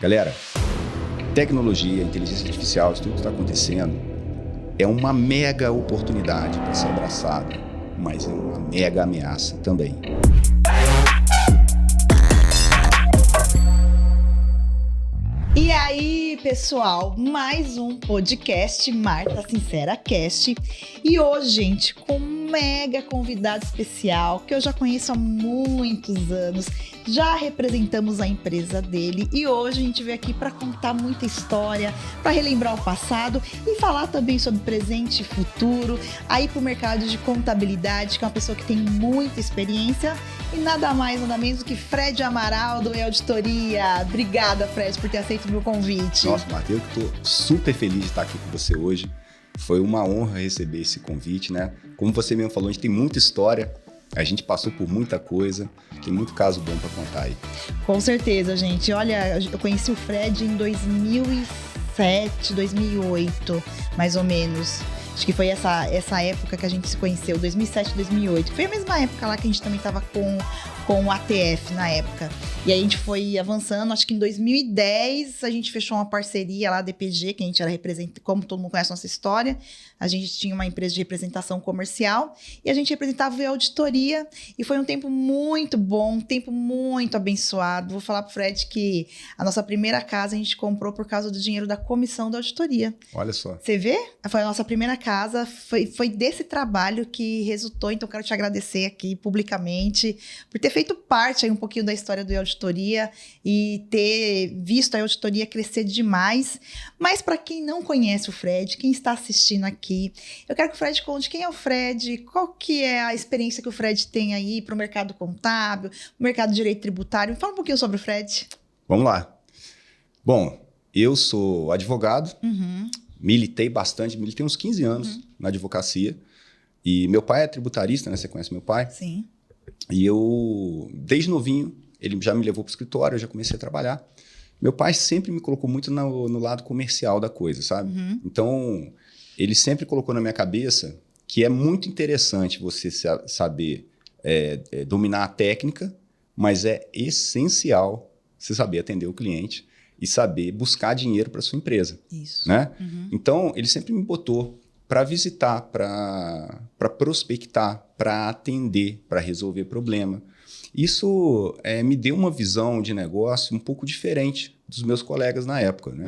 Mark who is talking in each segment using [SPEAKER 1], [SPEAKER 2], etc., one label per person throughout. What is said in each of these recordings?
[SPEAKER 1] Galera, tecnologia, inteligência artificial, isso tudo que está acontecendo é uma mega oportunidade para ser abraçada, mas é uma mega ameaça também.
[SPEAKER 2] E aí, pessoal, mais um podcast Marta Sincera Cast. E hoje, gente, com um mega convidado especial que eu já conheço há muitos anos. Já representamos a empresa dele e hoje a gente veio aqui para contar muita história, para relembrar o passado e falar também sobre presente e futuro, aí para o mercado de contabilidade, que é uma pessoa que tem muita experiência e nada mais, nada menos do que Fred Amaral do E-Auditoria. Obrigada, Fred, por ter aceito o meu convite.
[SPEAKER 1] Nossa, Marta, eu que estou super feliz de estar aqui com você hoje. Foi uma honra receber esse convite, né? Como você mesmo falou, a gente tem muita história. A gente passou por muita coisa, tem muito caso bom para contar aí.
[SPEAKER 2] Com certeza, gente. Olha, eu conheci o Fred em 2007, 2008, mais ou menos. Acho que foi essa época que a gente se conheceu, 2007, 2008. Foi a mesma época lá que a gente também estava com o ATF na época. E aí a gente foi avançando, acho que em 2010 a gente fechou uma parceria lá, DPG, que a gente era representante, como todo mundo conhece a nossa história, a gente tinha uma empresa de representação comercial e a gente representava a auditoria e foi um tempo muito bom, um tempo muito abençoado. Vou falar pro Fred que a nossa primeira casa a gente comprou por causa do dinheiro da comissão da auditoria.
[SPEAKER 1] Olha só.
[SPEAKER 2] Você vê? Foi a nossa primeira casa, foi desse trabalho que resultou, então quero te agradecer aqui publicamente por ter feito parte aí um pouquinho da história do E-Auditoria e ter visto a auditoria crescer demais. Mas para quem não conhece o Fred, quem está assistindo aqui, eu quero que o Fred conte quem é o Fred, qual que é a experiência que o Fred tem aí para o mercado contábil, o mercado de direito tributário. Fala um pouquinho sobre o Fred.
[SPEAKER 1] Vamos lá. Bom, eu sou advogado, militei uns 15 anos na advocacia e meu pai é tributarista, né? Você conhece meu pai?
[SPEAKER 2] Sim.
[SPEAKER 1] E eu, desde novinho, ele já me levou para o escritório, eu já comecei a trabalhar. Meu pai sempre me colocou muito no lado comercial da coisa, sabe? Então, ele sempre colocou na minha cabeça que é muito interessante você saber dominar a técnica, mas é essencial você saber atender o cliente e saber buscar dinheiro para sua empresa.
[SPEAKER 2] Isso.
[SPEAKER 1] Né? Então, ele sempre me botou para visitar, para prospectar, para atender, para resolver problema. Isso me deu uma visão de negócio um pouco diferente dos meus colegas na época. Né?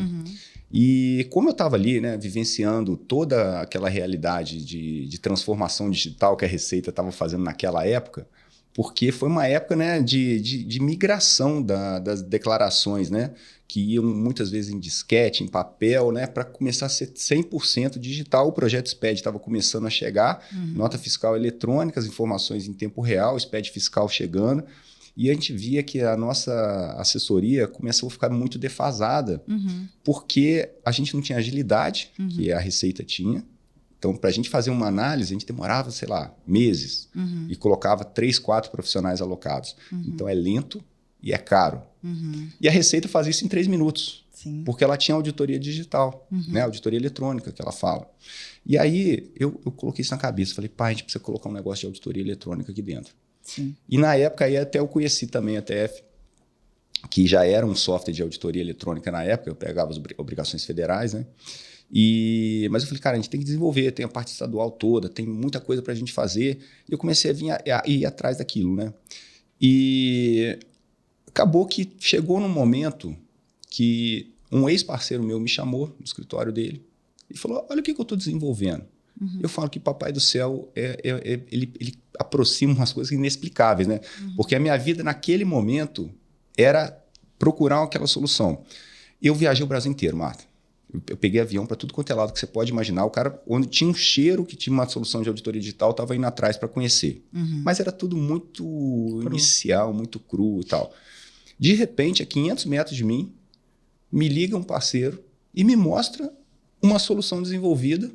[SPEAKER 1] E como eu estava ali, né, vivenciando toda aquela realidade de transformação digital que a Receita estava fazendo naquela época, porque foi uma época, né, de migração das declarações, né, que iam muitas vezes em disquete, em papel, né, para começar a ser 100% digital. O projeto SPED estava começando a chegar, nota fiscal eletrônica, as informações em tempo real, SPED fiscal chegando, e a gente via que a nossa assessoria começou a ficar muito defasada, porque a gente não tinha agilidade, que a Receita tinha. Então, para a gente fazer uma análise, a gente demorava, sei lá, meses e colocava 3, 4 profissionais alocados. Então, é lento e é caro. E a Receita fazia isso em 3 minutos, porque ela tinha auditoria digital, né? Auditoria eletrônica que ela fala. E aí, eu coloquei isso na cabeça. Falei, pai, a gente precisa colocar um negócio de auditoria eletrônica aqui dentro. E na época, aí até eu conheci também a TF, que já era um software de auditoria eletrônica na época. Eu pegava as obrigações federais, né? Mas eu falei, cara, a gente tem que desenvolver, tem a parte estadual toda, tem muita coisa para a gente fazer. E eu comecei a ir atrás daquilo, né? E acabou que chegou num momento que um ex-parceiro meu me chamou no escritório dele e falou, olha o que eu estou desenvolvendo. Eu falo que Papai do Céu, ele aproxima umas coisas inexplicáveis, né? Porque a minha vida naquele momento era procurar aquela solução. Eu viajei o Brasil inteiro, Marta. Eu peguei avião para tudo quanto é lado que você pode imaginar. O cara, onde tinha um cheiro que tinha uma solução de auditoria digital, estava indo atrás para conhecer. Mas era tudo muito inicial, muito cru e tal. De repente, a 500 metros de mim, me liga um parceiro e me mostra uma solução desenvolvida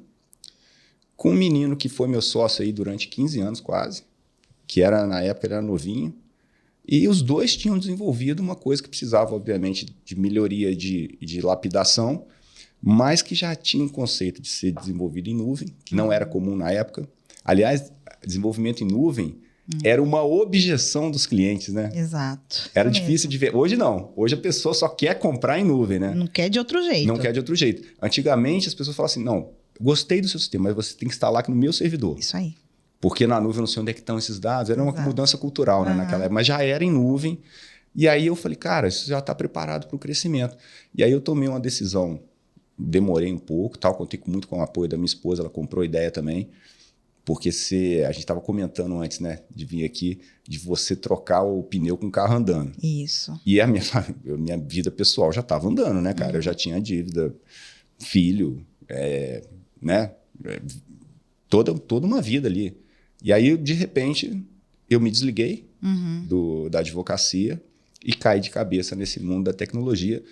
[SPEAKER 1] com um menino que foi meu sócio aí durante 15 anos quase, que era, na época, ele era novinho. E os dois tinham desenvolvido uma coisa que precisava, obviamente, de melhoria de lapidação, mas que já tinha um conceito de ser desenvolvido em nuvem, que não era comum na época. Aliás, desenvolvimento em nuvem Era uma objeção dos clientes, né?
[SPEAKER 2] Exato.
[SPEAKER 1] Era
[SPEAKER 2] Isso
[SPEAKER 1] difícil
[SPEAKER 2] mesmo.
[SPEAKER 1] de ver. Hoje não. Hoje a pessoa só quer comprar em nuvem, né?
[SPEAKER 2] Não quer de outro jeito.
[SPEAKER 1] Não quer de outro jeito. Antigamente as pessoas falavam assim, não, gostei do seu sistema, mas você tem que instalar aqui no meu servidor.
[SPEAKER 2] Isso aí.
[SPEAKER 1] Porque na nuvem eu não sei onde é que estão esses dados. Era uma
[SPEAKER 2] Exato.
[SPEAKER 1] mudança cultural, né, naquela época. Mas já era em nuvem. E aí eu falei, cara, isso já está preparado para o crescimento. E aí eu tomei uma decisão, demorei um pouco, tal, contei muito com o apoio da minha esposa, ela comprou a ideia também. Porque a gente estava comentando antes, né, de vir aqui, de você trocar o pneu com o carro andando.
[SPEAKER 2] Isso.
[SPEAKER 1] E a minha vida pessoal já estava andando, né, cara? Eu já tinha dívida, filho, né? Toda uma vida ali. E aí, de repente, eu me desliguei da advocacia e caí de cabeça nesse mundo da tecnologia,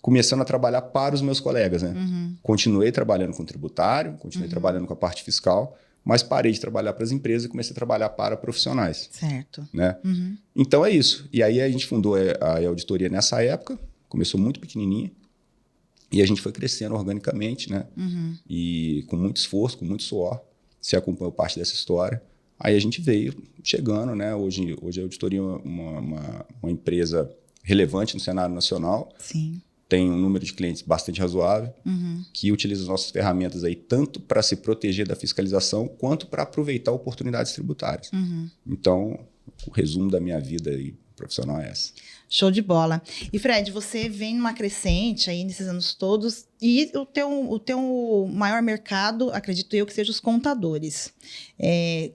[SPEAKER 1] começando a trabalhar para os meus colegas, né? Continuei trabalhando com tributário, continuei trabalhando com a parte fiscal, mas parei de trabalhar para as empresas e comecei a trabalhar para profissionais.
[SPEAKER 2] Certo.
[SPEAKER 1] Né? Então é isso. E aí a gente fundou a auditoria nessa época, começou muito pequenininha, e a gente foi crescendo organicamente, né? E com muito esforço, com muito suor. Você acompanhou parte dessa história. Aí a gente veio chegando, né? Hoje a auditoria é uma empresa relevante no cenário nacional.
[SPEAKER 2] Sim.
[SPEAKER 1] Tem um número de clientes bastante razoável, que utiliza as nossas ferramentas aí tanto para se proteger da fiscalização, quanto para aproveitar oportunidades tributárias. Então, o resumo da minha vida aí profissional é essa.
[SPEAKER 2] Show de bola. E Fred, você vem numa crescente aí nesses anos todos, e o teu maior mercado, acredito eu, que seja os contadores.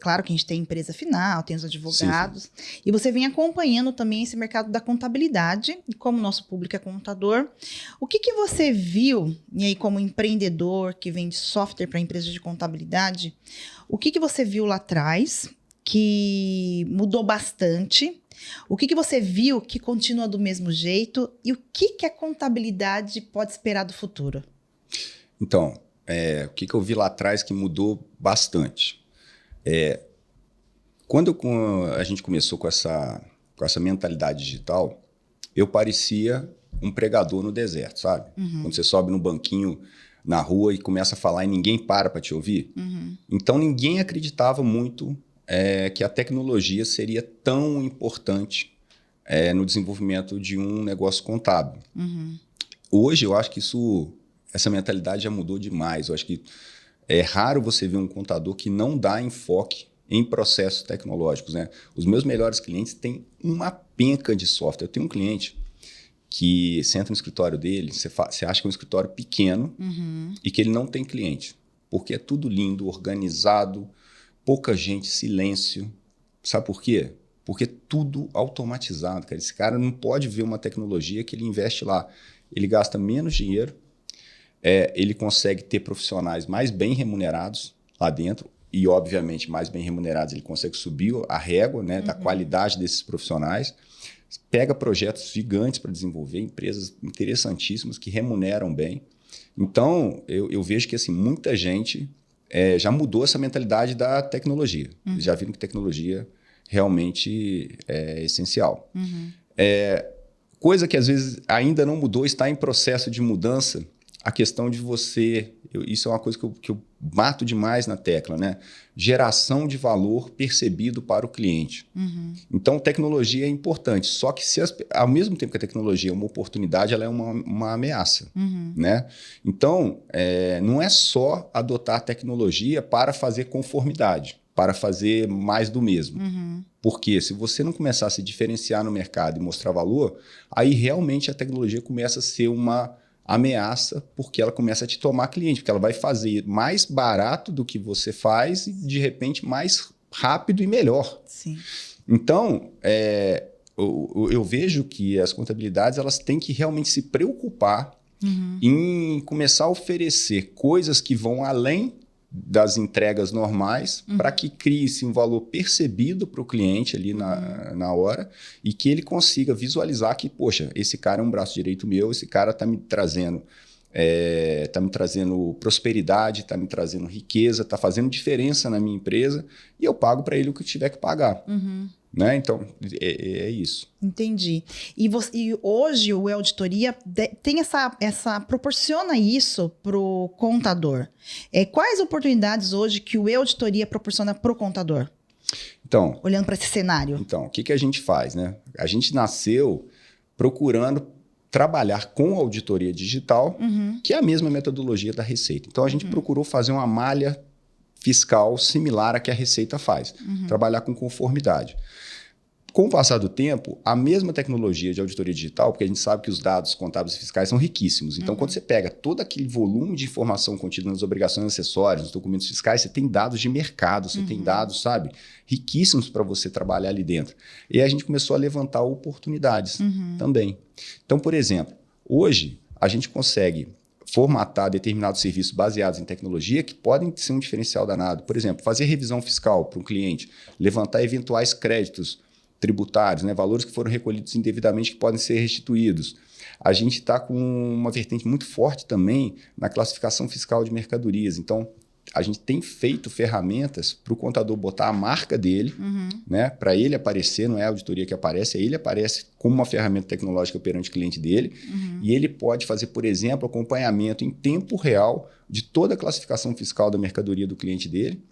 [SPEAKER 2] Claro que a gente tem empresa final, tem os advogados, sim. E você vem acompanhando também esse mercado da contabilidade, e como o nosso público é contador, o que você viu, e aí como empreendedor que vende software para empresas de contabilidade, o que você viu lá atrás que mudou bastante? O que você viu que continua do mesmo jeito e o que a contabilidade pode esperar do futuro?
[SPEAKER 1] Então, o que eu vi lá atrás que mudou bastante? Quando a gente começou com essa mentalidade digital, eu parecia um pregador no deserto, sabe? Quando você sobe no banquinho na rua e começa a falar e ninguém para te ouvir. Então, ninguém acreditava muito que a tecnologia seria tão importante no desenvolvimento de um negócio contábil. Hoje, eu acho que essa mentalidade já mudou demais. Eu acho que é raro você ver um contador que não dá enfoque em processos tecnológicos, né? Os meus melhores clientes têm uma penca de software. Eu tenho um cliente que você entra no escritório dele, você acha que é um escritório pequeno e que ele não tem cliente, porque é tudo lindo, organizado, pouca gente, silêncio. Sabe por quê? Porque tudo automatizado, cara. Esse cara não pode ver uma tecnologia que ele investe lá. Ele gasta menos dinheiro, ele consegue ter profissionais mais bem remunerados lá dentro e, obviamente, mais bem remunerados, ele consegue subir a régua, né, da qualidade desses profissionais. Pega projetos gigantes para desenvolver, empresas interessantíssimas que remuneram bem. Então, eu vejo que assim, muita gente já mudou essa mentalidade da tecnologia. Eles já viram que tecnologia realmente é essencial. Coisa que às vezes ainda não mudou, está em processo de mudança, a questão de isso é uma coisa que eu bato demais na tecla, né? Geração de valor percebido para o cliente. Então, tecnologia é importante, só que ao mesmo tempo que a tecnologia é uma oportunidade, ela é uma ameaça, né? Então, não é só adotar a tecnologia para fazer conformidade, para fazer mais do mesmo. Porque se você não começar a se diferenciar no mercado e mostrar valor, aí realmente a tecnologia começa a ser uma ameaça, porque ela começa a te tomar cliente, porque ela vai fazer mais barato do que você faz e, de repente, mais rápido e melhor.
[SPEAKER 2] Sim.
[SPEAKER 1] Então, eu vejo que as contabilidades elas têm que realmente se preocupar em começar a oferecer coisas que vão além das entregas normais, para que crie-se um valor percebido para o cliente ali na hora e que ele consiga visualizar que, poxa, esse cara é um braço direito meu, esse cara está me trazendo prosperidade, está me trazendo riqueza, está fazendo diferença na minha empresa e eu pago para ele o que eu tiver que pagar. Né? Então, é isso.
[SPEAKER 2] Entendi. E hoje o E-Auditoria proporciona isso para o contador. Quais oportunidades hoje que o E-Auditoria proporciona para o contador?
[SPEAKER 1] Então,
[SPEAKER 2] olhando para esse cenário?
[SPEAKER 1] Então, o que a gente faz, né? A gente nasceu procurando trabalhar com auditoria digital, que é a mesma metodologia da Receita. Então, a gente procurou fazer uma malha fiscal similar à que a Receita faz, trabalhar com conformidade. Com o passar do tempo, a mesma tecnologia de auditoria digital, porque a gente sabe que os dados contábeis e fiscais são riquíssimos. Então, quando você pega todo aquele volume de informação contida nas obrigações acessórias, nos documentos fiscais, você tem dados de mercado, você tem dados, sabe, riquíssimos para você trabalhar ali dentro. E aí a gente começou a levantar oportunidades também. Então, por exemplo, hoje a gente consegue formatar determinados serviços baseados em tecnologia que podem ser um diferencial danado. Por exemplo, fazer revisão fiscal para um cliente, levantar eventuais créditos tributários, né, valores que foram recolhidos indevidamente que podem ser restituídos. A gente está com uma vertente muito forte também na classificação fiscal de mercadorias. Então, a gente tem feito ferramentas para o contador botar a marca dele, né, para ele aparecer, não é a auditoria que aparece, ele aparece como uma ferramenta tecnológica perante o cliente dele, e ele pode fazer, por exemplo, acompanhamento em tempo real de toda a classificação fiscal da mercadoria do cliente dele,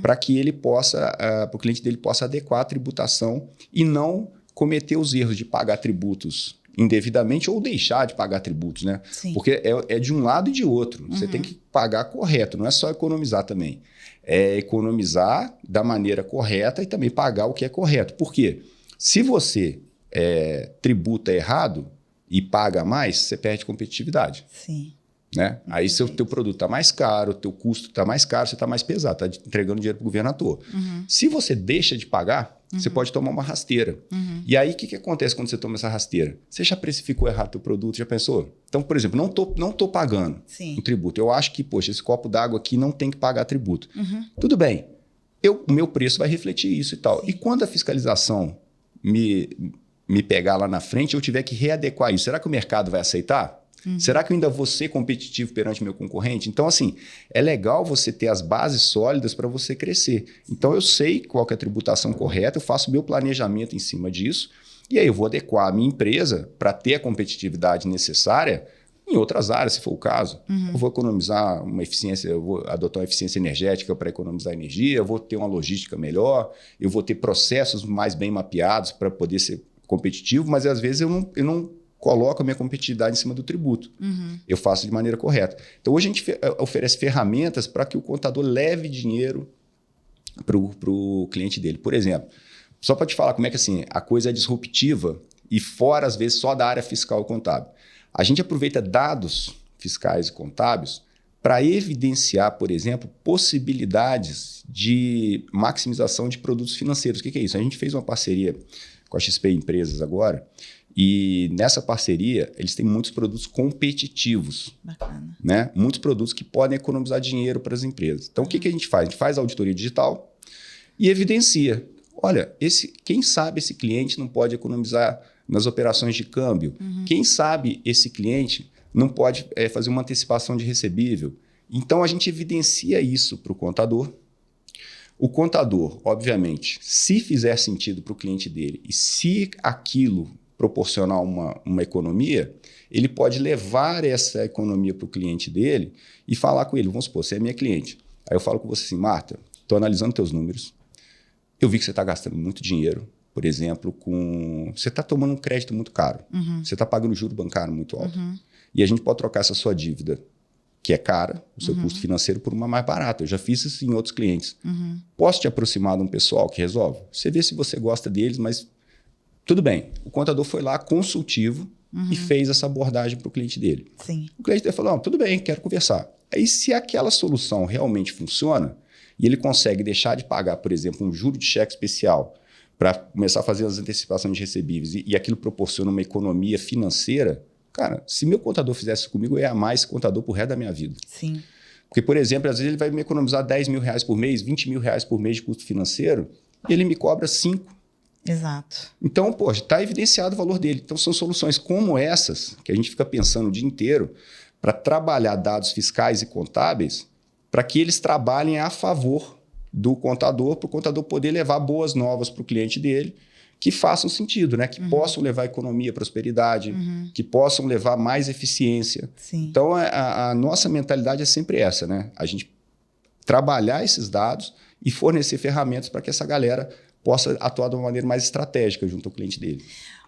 [SPEAKER 1] para que ele possa, para o cliente dele possa adequar a tributação e não cometer os erros de pagar tributos indevidamente ou deixar de pagar tributos, né?
[SPEAKER 2] Sim.
[SPEAKER 1] Porque é de um lado e de outro. Você tem que pagar correto, não é só economizar também. É economizar da maneira correta e também pagar o que é correto. Por quê? Se você tributa errado e paga mais, você perde competitividade.
[SPEAKER 2] Sim.
[SPEAKER 1] Né? Aí seu teu produto está mais caro, teu custo está mais caro, você está mais pesado, está entregando dinheiro para o governo à toa. Se você deixa de pagar, você pode tomar uma rasteira. E aí, o que acontece quando você toma essa rasteira? Você já precificou errado o teu produto, já pensou? Então, por exemplo, não tô pagando um tributo. Eu acho que, poxa, esse copo d'água aqui não tem que pagar tributo. Tudo bem, o meu preço vai refletir isso e tal.
[SPEAKER 2] Sim.
[SPEAKER 1] E quando a fiscalização me pegar lá na frente, eu tiver que readequar isso, será que o mercado vai aceitar? Será que eu ainda vou ser competitivo perante meu concorrente? Então, assim, é legal você ter as bases sólidas para você crescer. Então, eu sei qual que é a tributação correta, eu faço meu planejamento em cima disso, e aí eu vou adequar a minha empresa para ter a competitividade necessária em outras áreas, se for o caso. Eu vou economizar uma eficiência, eu vou adotar uma eficiência energética para economizar energia, eu vou ter uma logística melhor, eu vou ter processos mais bem mapeados para poder ser competitivo, mas às vezes eu não coloco a minha competitividade em cima do tributo. Eu faço de maneira correta. Então, hoje a gente oferece ferramentas para que o contador leve dinheiro para o cliente dele. Por exemplo, só para te falar como é que assim, a coisa é disruptiva e fora, às vezes, só da área fiscal e contábil. A gente aproveita dados fiscais e contábeis para evidenciar, por exemplo, possibilidades de maximização de produtos financeiros. O que é isso? A gente fez uma parceria com a XP Empresas agora, e nessa parceria, eles têm muitos produtos competitivos.
[SPEAKER 2] Bacana.
[SPEAKER 1] Né? Muitos produtos que podem economizar dinheiro para as empresas. Então, o que a gente faz? A gente faz a auditoria digital e evidencia. Olha, quem sabe esse cliente não pode economizar nas operações de câmbio? Quem sabe esse cliente não pode fazer uma antecipação de recebível? Então, a gente evidencia isso para o contador. O contador, obviamente, se fizer sentido para o cliente dele e se aquilo proporcionar uma economia, ele pode levar essa economia para o cliente dele e falar com ele, vamos supor, você é minha cliente. Aí eu falo com você assim, Marta, estou analisando teus números, eu vi que você está gastando muito dinheiro, por exemplo, você está tomando um crédito muito caro, você está pagando juro bancário muito alto, e a gente pode trocar essa sua dívida, que é cara, o seu custo financeiro, por uma mais barata. Eu já fiz isso em outros clientes. Posso te aproximar de um pessoal que resolve? Você vê se você gosta deles, mas tudo bem, o contador foi lá consultivo e fez essa abordagem para o cliente dele.
[SPEAKER 2] Sim.
[SPEAKER 1] O cliente dele falou, tudo bem, quero conversar. Aí se aquela solução realmente funciona e ele consegue deixar de pagar, por exemplo, um juro de cheque especial para começar a fazer as antecipações de recebíveis e aquilo proporciona uma economia financeira, cara, se meu contador fizesse isso comigo, eu ia amar esse contador pro resto da minha vida.
[SPEAKER 2] Sim.
[SPEAKER 1] Porque, por exemplo, às vezes ele vai me economizar 10 mil reais por mês, 20 mil reais por mês de custo financeiro e ele me cobra 5.
[SPEAKER 2] Exato.
[SPEAKER 1] Então, poxa, está evidenciado o valor dele. Então, são soluções como essas, que a gente fica pensando o dia inteiro, para trabalhar dados fiscais e contábeis, para que eles trabalhem a favor do contador, para o contador poder levar boas novas para o cliente dele, que façam sentido, né? Que possam levar economia, prosperidade, que possam levar mais eficiência.
[SPEAKER 2] Sim.
[SPEAKER 1] Então, a nossa mentalidade é sempre essa, né? A gente trabalhar esses dados e fornecer ferramentas para que essa galera possa atuar de uma maneira mais estratégica junto ao cliente dele.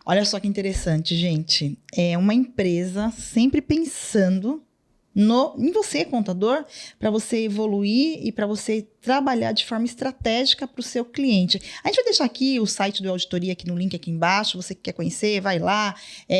[SPEAKER 2] Olha só que interessante, gente. É uma empresa sempre pensando em você, contador, para você evoluir e para você trabalhar de forma estratégica para o seu cliente. A gente vai deixar aqui o site do Auditoria aqui no link aqui embaixo. Você que quer conhecer, vai lá,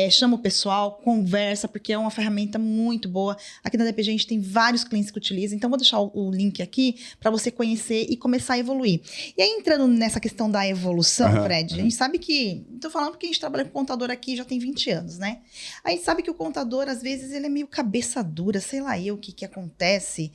[SPEAKER 2] chama o pessoal, conversa, porque é uma ferramenta muito boa. Aqui na DPG a gente tem vários clientes que utilizam, então vou deixar o link aqui para você conhecer e começar a evoluir. E aí, entrando nessa questão da evolução, Fred, a gente sabe que, estou falando porque a gente trabalha com contador aqui já tem 20 anos, né? A gente sabe que o contador, às vezes, ele é meio cabeça dura, sei lá o que acontece.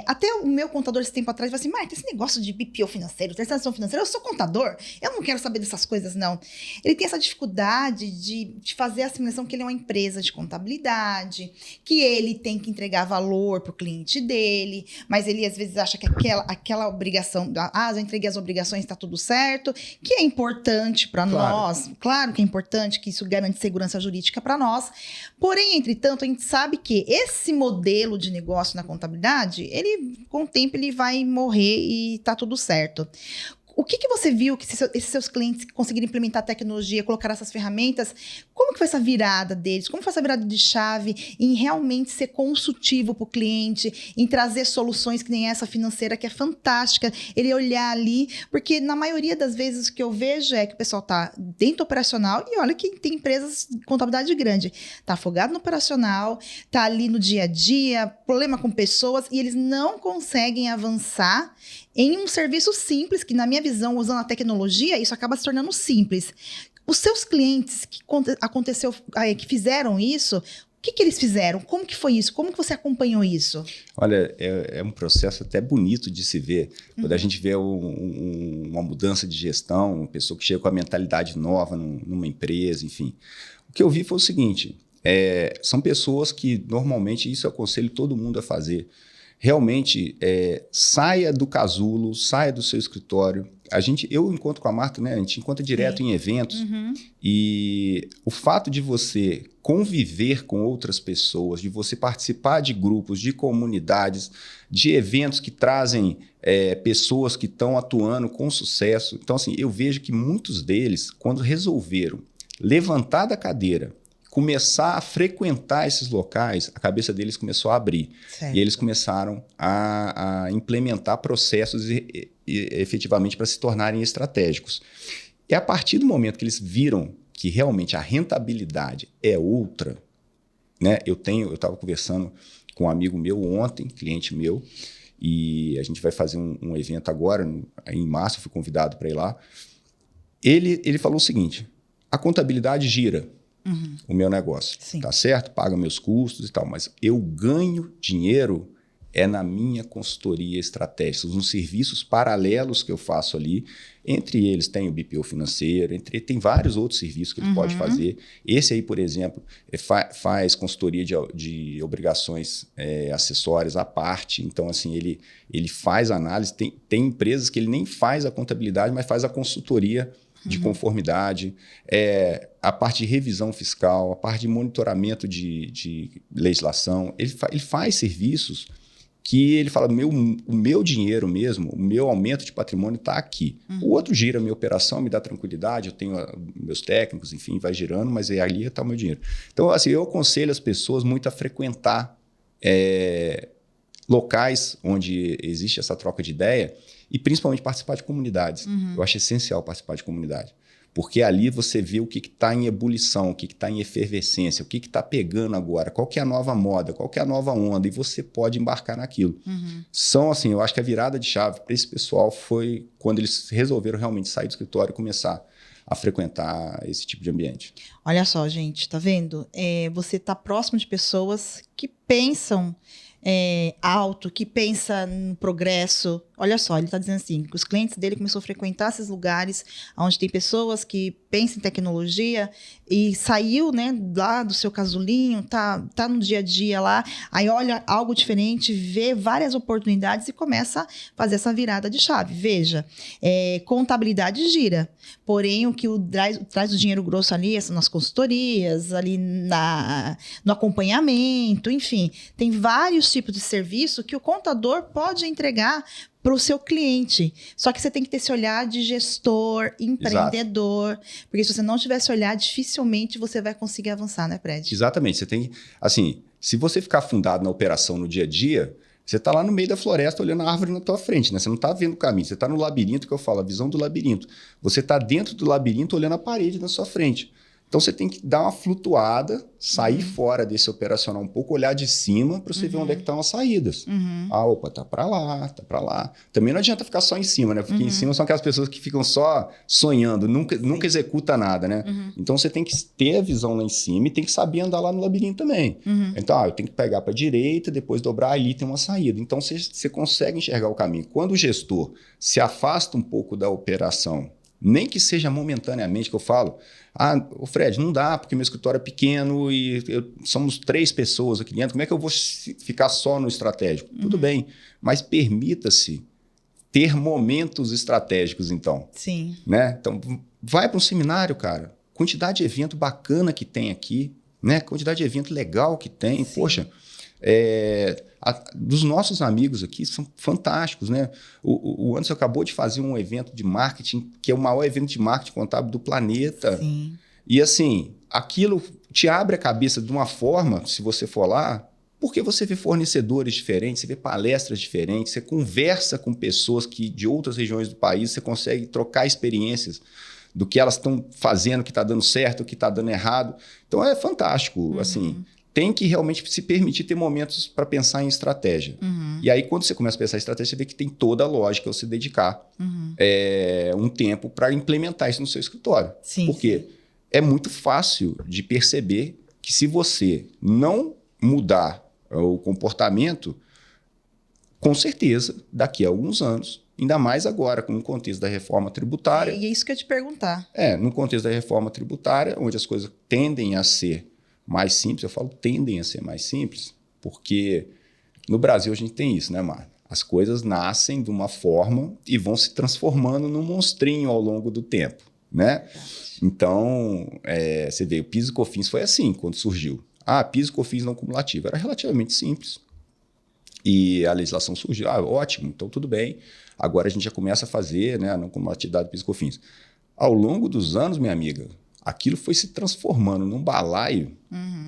[SPEAKER 2] Até o meu contador, esse tempo atrás, falou assim, Marta, esse negócio de BPO financeiro, transação financeira, eu sou contador, eu não quero saber dessas coisas, não. Ele tem essa dificuldade de fazer a assimilação que ele é uma empresa de contabilidade, que ele tem que entregar valor para o cliente dele, mas ele, às vezes, acha que aquela obrigação, eu entreguei as obrigações, está tudo certo, que é importante para nós, claro que é importante, que isso garante segurança jurídica para nós, porém, entretanto, a gente sabe que esse modelo de negócio na contabilidade, ele, com o tempo, ele vai morrer e tá tudo certo. O que você viu que esses seus clientes conseguiram implementar a tecnologia, colocar essas ferramentas? Como que foi essa virada deles? Como foi essa virada de chave em realmente ser consultivo para o cliente, em trazer soluções que nem essa financeira, que é fantástica, ele olhar ali, porque na maioria das vezes o que eu vejo é que o pessoal está dentro do operacional, e olha que tem empresas de contabilidade grande, está afogado no operacional, está ali no dia a dia, problema com pessoas, e eles não conseguem avançar em um serviço simples, que na minha visão, usando a tecnologia, isso acaba se tornando simples. Os seus clientes que fizeram isso, o que eles fizeram? Como que foi isso? Como que você acompanhou isso?
[SPEAKER 1] Olha, é um processo até bonito de se ver. Quando a gente vê uma mudança de gestão, uma pessoa que chega com a mentalidade nova numa empresa, enfim. O que eu vi foi o seguinte, são pessoas que normalmente, isso eu aconselho todo mundo a fazer, realmente saia do casulo, saia do seu escritório. Eu encontro com a Marta, né? A gente encontra direto em eventos. E o fato de você conviver com outras pessoas, de você participar de grupos, de comunidades, de eventos que trazem pessoas que estão atuando com sucesso. Então, assim, eu vejo que muitos deles, quando resolveram levantar da cadeira, começar a frequentar esses locais, a cabeça deles começou a abrir. Certo. E eles começaram a implementar processos efetivamente para se tornarem estratégicos. E a partir do momento que eles viram que realmente a rentabilidade é outra, né? Eu estava conversando com um amigo meu ontem, cliente meu, e a gente vai fazer um evento agora, em março, eu fui convidado para ir lá. Ele falou o seguinte, a contabilidade gira o meu negócio, tá certo? Paga meus custos e tal, mas eu ganho dinheiro na minha consultoria estratégica, nos serviços paralelos que eu faço ali. Entre eles tem o BPO financeiro, tem vários outros serviços que ele pode fazer. Esse aí, por exemplo, faz consultoria de obrigações acessórias à parte. Então, assim, ele faz análise. Tem empresas que ele nem faz a contabilidade, mas faz a consultoria de conformidade, a parte de revisão fiscal, a parte de monitoramento de legislação. Ele faz serviços que ele fala, o meu dinheiro mesmo, o meu aumento de patrimônio está aqui. O outro gira a minha operação, me dá tranquilidade, eu tenho meus técnicos, enfim, vai girando, mas ali está o meu dinheiro. Então, assim, eu aconselho as pessoas muito a frequentar locais onde existe essa troca de ideia e principalmente participar de comunidades. Eu acho essencial participar de comunidade. Porque ali você vê o que está em ebulição, o que está em efervescência, o que está pegando agora, qual que é a nova moda, qual que é a nova onda, e você pode embarcar naquilo. São, assim, eu acho que a virada de chave para esse pessoal foi quando eles resolveram realmente sair do escritório e começar a frequentar esse tipo de ambiente.
[SPEAKER 2] Olha só, gente, tá vendo? Você está próximo de pessoas que pensam alto, que pensa no progresso. Olha só, ele está dizendo assim, que os clientes dele começaram a frequentar esses lugares onde tem pessoas que pensam em tecnologia e saiu, né, lá do seu casulinho, tá no dia a dia lá, aí olha algo diferente, vê várias oportunidades e começa a fazer essa virada de chave. Veja, contabilidade gira, porém o que traz o dinheiro grosso ali são nas consultorias, ali no acompanhamento, enfim, tem vários tipos de serviço que o contador pode entregar para o seu cliente. Só que você tem que ter esse olhar de gestor, empreendedor. Exato. Porque se você não tiver esse olhar, dificilmente você vai conseguir avançar, né, Fred?
[SPEAKER 1] Exatamente. Você tem, assim, se você ficar fundado na operação no dia a dia, você está lá no meio da floresta olhando a árvore na tua frente, né? Você não está vendo o caminho, você está no labirinto, que eu falo, a visão do labirinto. Você está dentro do labirinto olhando a parede na sua frente. Então, você tem que dar uma flutuada, sair fora desse operacional um pouco, olhar de cima para você ver onde é que estão as saídas. Opa, tá para lá, tá para lá. Também não adianta ficar só em cima, né? Porque em cima são aquelas pessoas que ficam só sonhando, nunca executa nada, né? Então, você tem que ter a visão lá em cima e tem que saber andar lá no labirinto também. Então, eu tenho que pegar para a direita, depois dobrar, ali tem uma saída. Então, você consegue enxergar o caminho. Quando o gestor se afasta um pouco da operação, nem que seja momentaneamente, que eu falo, Fred, não dá, porque meu escritório é pequeno e somos 3 pessoas aqui dentro, como é que eu vou ficar só no estratégico? Tudo bem, mas permita-se ter momentos estratégicos, então.
[SPEAKER 2] Sim.
[SPEAKER 1] Né? Então, vai para um seminário, cara. Quantidade de evento bacana que tem aqui, né? Quantidade de evento legal que tem. Sim. Poxa, dos nossos amigos aqui são fantásticos, né? O Anderson acabou de fazer um evento de marketing, que é o maior evento de marketing contábil do planeta.
[SPEAKER 2] Sim.
[SPEAKER 1] E assim, aquilo te abre a cabeça de uma forma, se você for lá, porque você vê fornecedores diferentes, você vê palestras diferentes, você conversa com pessoas de outras regiões do país, você consegue trocar experiências do que elas estão fazendo, que está dando certo, que está dando errado. Então é fantástico, assim. Tem que realmente se permitir ter momentos para pensar em estratégia. E aí, quando você começa a pensar em estratégia, você vê que tem toda a lógica você dedicar um tempo para implementar isso no seu escritório.
[SPEAKER 2] Sim,
[SPEAKER 1] porque é muito fácil de perceber que se você não mudar o comportamento, com certeza, daqui a alguns anos, ainda mais agora, com o contexto da reforma tributária...
[SPEAKER 2] E é isso que eu ia te perguntar.
[SPEAKER 1] No contexto da reforma tributária, onde as coisas tendem a ser mais simples, eu falo tendem a ser mais simples, porque no Brasil a gente tem isso, né, Marta? As coisas nascem de uma forma e vão se transformando num monstrinho ao longo do tempo, né? Então, você vê, o PIS e COFINS foi assim quando surgiu. PIS e COFINS não cumulativo. Era relativamente simples. E a legislação surgiu. Ótimo, então tudo bem. Agora a gente já começa a fazer, né, a não cumulatividade do PIS e COFINS. Ao longo dos anos, minha amiga, aquilo foi se transformando num balaio,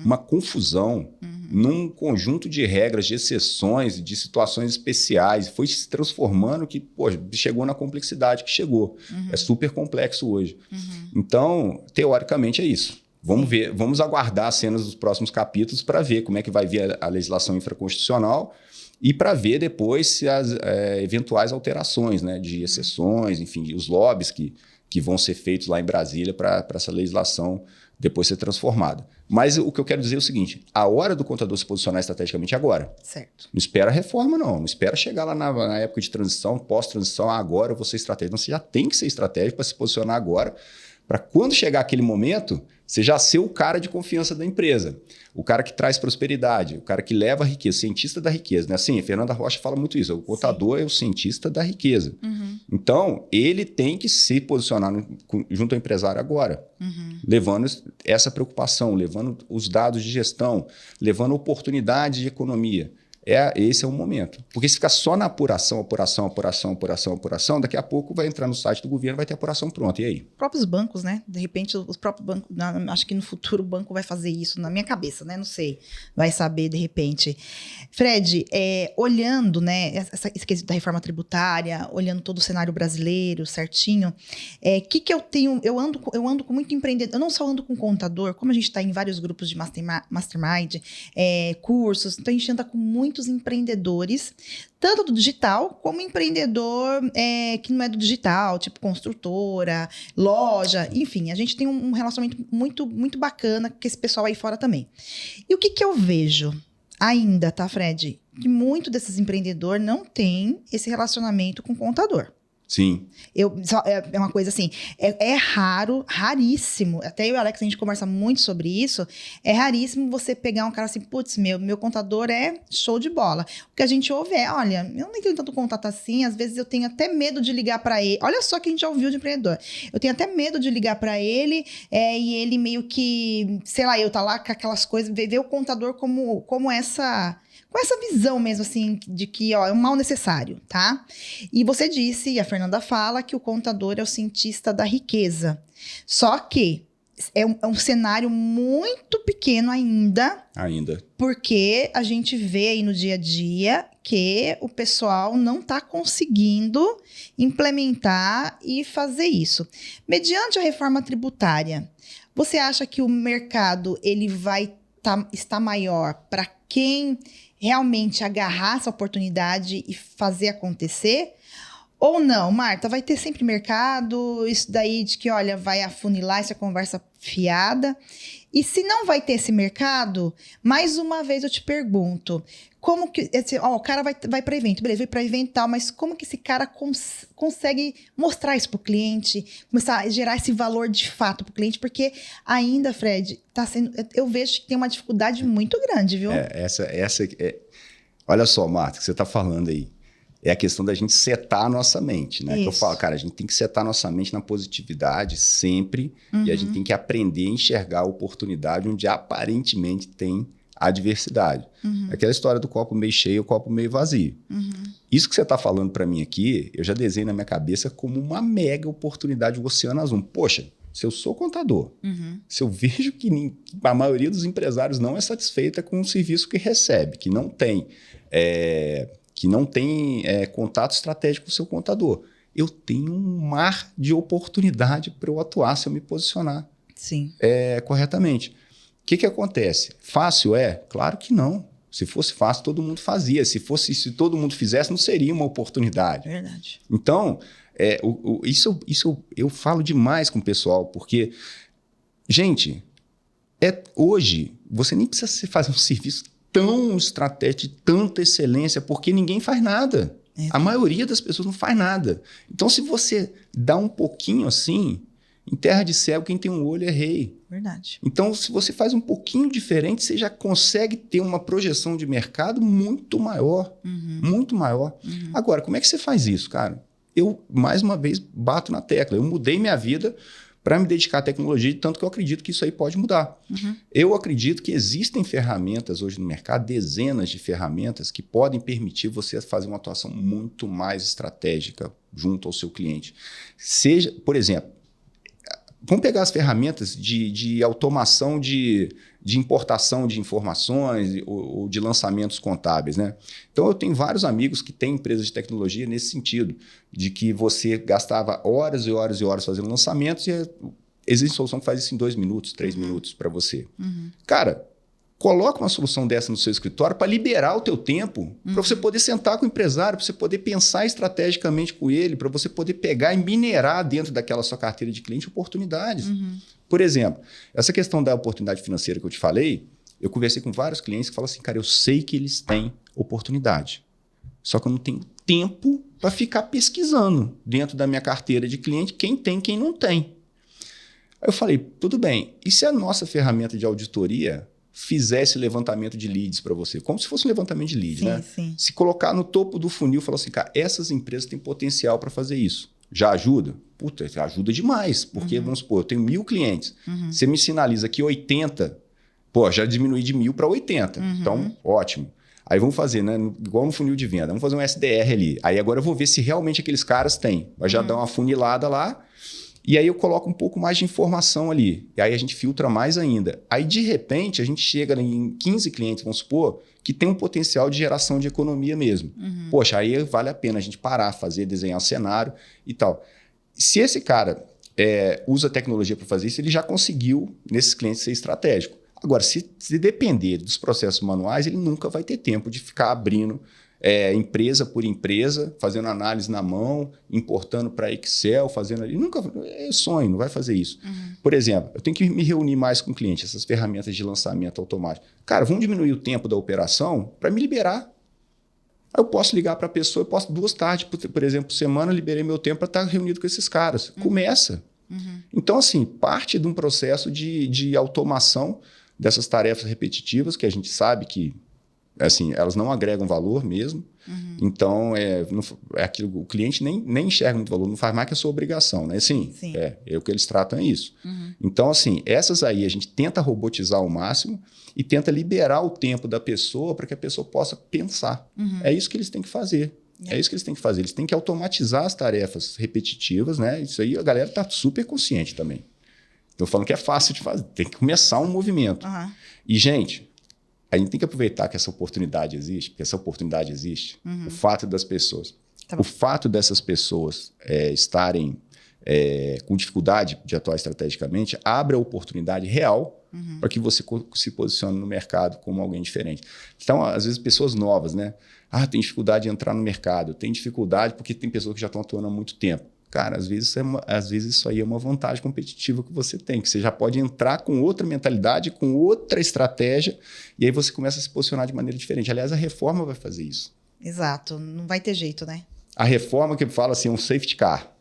[SPEAKER 1] uma confusão, num conjunto de regras, de exceções, de situações especiais. Foi se transformando que, chegou na complexidade que chegou. É super complexo hoje. Então, teoricamente, é isso. Vamos ver, vamos aguardar as cenas dos próximos capítulos para ver como é que vai vir a legislação infraconstitucional e para ver depois se as eventuais alterações, né, de exceções, enfim, os lobbies que vão ser feitos lá em Brasília para essa legislação depois ser transformada. Mas o que eu quero dizer é o seguinte, a hora do contador se posicionar estrategicamente é agora.
[SPEAKER 2] Certo.
[SPEAKER 1] Não espera a reforma, não espera chegar lá na época de transição, pós-transição, agora eu vou ser estratégico. Não, você já tem que ser estratégico para se posicionar agora, para quando chegar aquele momento, você já ser o cara de confiança da empresa, o cara que traz prosperidade, o cara que leva a riqueza, o cientista da riqueza. Né? Assim, a Fernanda Rocha fala muito isso, o contador é o cientista da riqueza. Então, ele tem que se posicionar junto ao empresário agora, levando essa preocupação, levando os dados de gestão, levando oportunidades de economia. Esse é o momento. Porque se ficar só na apuração, daqui a pouco vai entrar no site do governo, vai ter apuração pronta. E aí?
[SPEAKER 2] Os próprios bancos, né? De repente, os próprios bancos, acho que no futuro o banco vai fazer isso, na minha cabeça, né? Não sei. Vai saber, de repente. Fred, olhando, né, esse quesito da reforma tributária, olhando todo o cenário brasileiro certinho, que eu tenho? Eu ando com muito empreendedor, eu não só ando com contador, como a gente está em vários grupos de mastermind, cursos, então a gente anda com muitos empreendedores, tanto do digital, como empreendedor que não é do digital, tipo construtora, loja, enfim, a gente tem um relacionamento muito, muito bacana com esse pessoal aí fora também. E o que eu vejo ainda, tá, Fred? Que muito desses empreendedores não tem esse relacionamento com o contador.
[SPEAKER 1] Sim.
[SPEAKER 2] É uma coisa assim, é raro, raríssimo, até eu e o Alex, a gente conversa muito sobre isso, é raríssimo você pegar um cara assim, putz, meu contador é show de bola. O que a gente ouve é, olha, eu nem tenho tanto contato assim, às vezes eu tenho até medo de ligar para ele. Olha só que a gente já ouviu de empreendedor. Eu tenho até medo de ligar para ele, e ele meio que, sei lá, eu tá lá com aquelas coisas, ver o contador como essa... Com essa visão mesmo, assim, de que, ó, é um mal necessário, tá? E você disse, e a Fernanda fala, que o contador é o cientista da riqueza. Só que é um cenário muito pequeno ainda. Porque a gente vê aí no dia a dia que o pessoal não está conseguindo implementar e fazer isso. Mediante a reforma tributária, você acha que o mercado ele vai estar maior para quem realmente agarrar essa oportunidade e fazer acontecer? Ou não, Marta, vai ter sempre mercado, isso daí de que, olha, vai afunilar essa conversa fiada. E se não vai ter esse mercado, mais uma vez eu te pergunto, como que... o cara vai para evento, beleza, vai para evento e tal, mas como que esse cara consegue mostrar isso para o cliente, começar a gerar esse valor de fato para o cliente? Porque ainda, Fred, eu vejo que tem uma dificuldade muito grande, viu?
[SPEAKER 1] Olha só, Marta, o que você está falando aí. É a questão da gente setar a nossa mente, né? Que eu falo, cara, a gente tem que setar a nossa mente na positividade sempre, e a gente tem que aprender a enxergar a oportunidade onde aparentemente tem adversidade. Aquela história do copo meio cheio e o copo meio vazio. Isso que você está falando para mim aqui, eu já desenho na minha cabeça como uma mega oportunidade do Oceano Azul. Poxa, se eu sou contador, se eu vejo que a maioria dos empresários não é satisfeita com o serviço que recebe, que não tem... contato estratégico com o seu contador. Eu tenho um mar de oportunidade para eu atuar se eu me posicionar corretamente. O que acontece? Fácil é? Claro que não. Se fosse fácil, todo mundo fazia. Se todo mundo fizesse, não seria uma oportunidade.
[SPEAKER 2] Verdade.
[SPEAKER 1] Então, isso eu falo demais com o pessoal, porque, gente, hoje, você nem precisa fazer um serviço tão estratégico, de tanta excelência, porque ninguém faz nada. A maioria das pessoas não faz nada. Então, se você dá um pouquinho assim, em terra de cego, quem tem um olho é rei.
[SPEAKER 2] Verdade.
[SPEAKER 1] Então, se você faz um pouquinho diferente, você já consegue ter uma projeção de mercado muito maior. Muito maior. Agora, como é que você faz isso, cara? Eu, mais uma vez, bato na tecla. Eu mudei minha vida para me dedicar à tecnologia, tanto que eu acredito que isso aí pode mudar. Eu acredito que existem ferramentas hoje no mercado, dezenas de ferramentas que podem permitir você fazer uma atuação muito mais estratégica junto ao seu cliente. Seja, por exemplo, vamos pegar as ferramentas de automação de importação de informações ou de lançamentos contábeis, né? Então, eu tenho vários amigos que têm empresas de tecnologia nesse sentido, de que você gastava horas e horas e horas fazendo lançamentos e existe solução que faz isso em 2 minutos, 3 minutos para você. Cara, coloca uma solução dessa no seu escritório para liberar o teu tempo, para você poder sentar com o empresário, para você poder pensar estrategicamente com ele, para você poder pegar e minerar dentro daquela sua carteira de cliente oportunidades. Por exemplo, essa questão da oportunidade financeira que eu te falei, eu conversei com vários clientes que falam assim, cara, eu sei que eles têm oportunidade, só que eu não tenho tempo para ficar pesquisando dentro da minha carteira de cliente quem tem e quem não tem. Aí eu falei, tudo bem, e se a nossa ferramenta de auditoria fizesse levantamento de leads para você, como se fosse um levantamento de leads, né? Se colocar no topo do funil e falar assim, cara, essas empresas têm potencial para fazer isso. Já ajuda? Puta, ajuda demais, porque, vamos supor, eu tenho 1.000 clientes, você me sinaliza que 80, já diminui de 1.000 para 80, então, ótimo. Aí vamos fazer, né? Igual no funil de venda, vamos fazer um SDR ali. Aí agora eu vou ver se realmente aqueles caras têm. Vai já dar uma funilada lá, e aí eu coloco um pouco mais de informação ali. E aí a gente filtra mais ainda. Aí, de repente, a gente chega em 15 clientes, vamos supor, que tem um potencial de geração de economia mesmo. Poxa, aí vale a pena a gente parar, desenhar um cenário e tal. Se esse cara usa tecnologia para fazer isso, ele já conseguiu, nesses clientes, ser estratégico. Agora, se depender dos processos manuais, ele nunca vai ter tempo de ficar abrindo empresa por empresa, fazendo análise na mão, importando para Excel, fazendo ali. Nunca, é sonho, não vai fazer isso. Por exemplo, eu tenho que me reunir mais com o cliente, essas ferramentas de lançamento automático. Cara, vamos diminuir o tempo da operação para me liberar. Aí eu posso ligar para a pessoa, eu posso 2 tardes, por exemplo, por semana, liberei meu tempo para estar reunido com esses caras. Começa. Então, assim, parte de um processo de automação dessas tarefas repetitivas, que a gente sabe que assim, elas não agregam valor mesmo. Então, aquilo, o cliente nem enxerga muito valor, não faz mais que a sua obrigação, né? Assim, o que eles tratam é isso. Então, assim, essas aí a gente tenta robotizar ao máximo e tenta liberar o tempo da pessoa para que a pessoa possa pensar. É isso que eles têm que fazer. É isso que eles têm que fazer. Eles têm que automatizar as tarefas repetitivas, né? Isso aí a galera está super consciente também. Estou falando que é fácil de fazer. Tem que começar um movimento. E, gente, a gente tem que aproveitar que essa oportunidade existe, porque essa oportunidade existe. O fato das pessoas... O fato dessas pessoas estarem com dificuldade de atuar estrategicamente abre a oportunidade real para que você se posicione no mercado como alguém diferente. Então, às vezes, pessoas novas, né? Tem dificuldade de entrar no mercado, tem dificuldade porque tem pessoas que já estão atuando há muito tempo. Cara, às vezes isso aí é uma vantagem competitiva que você tem, que você já pode entrar com outra mentalidade, com outra estratégia, e aí você começa a se posicionar de maneira diferente. Aliás, a reforma vai fazer isso.
[SPEAKER 2] Exato, não vai ter jeito, né?
[SPEAKER 1] A reforma que fala assim, um safety car.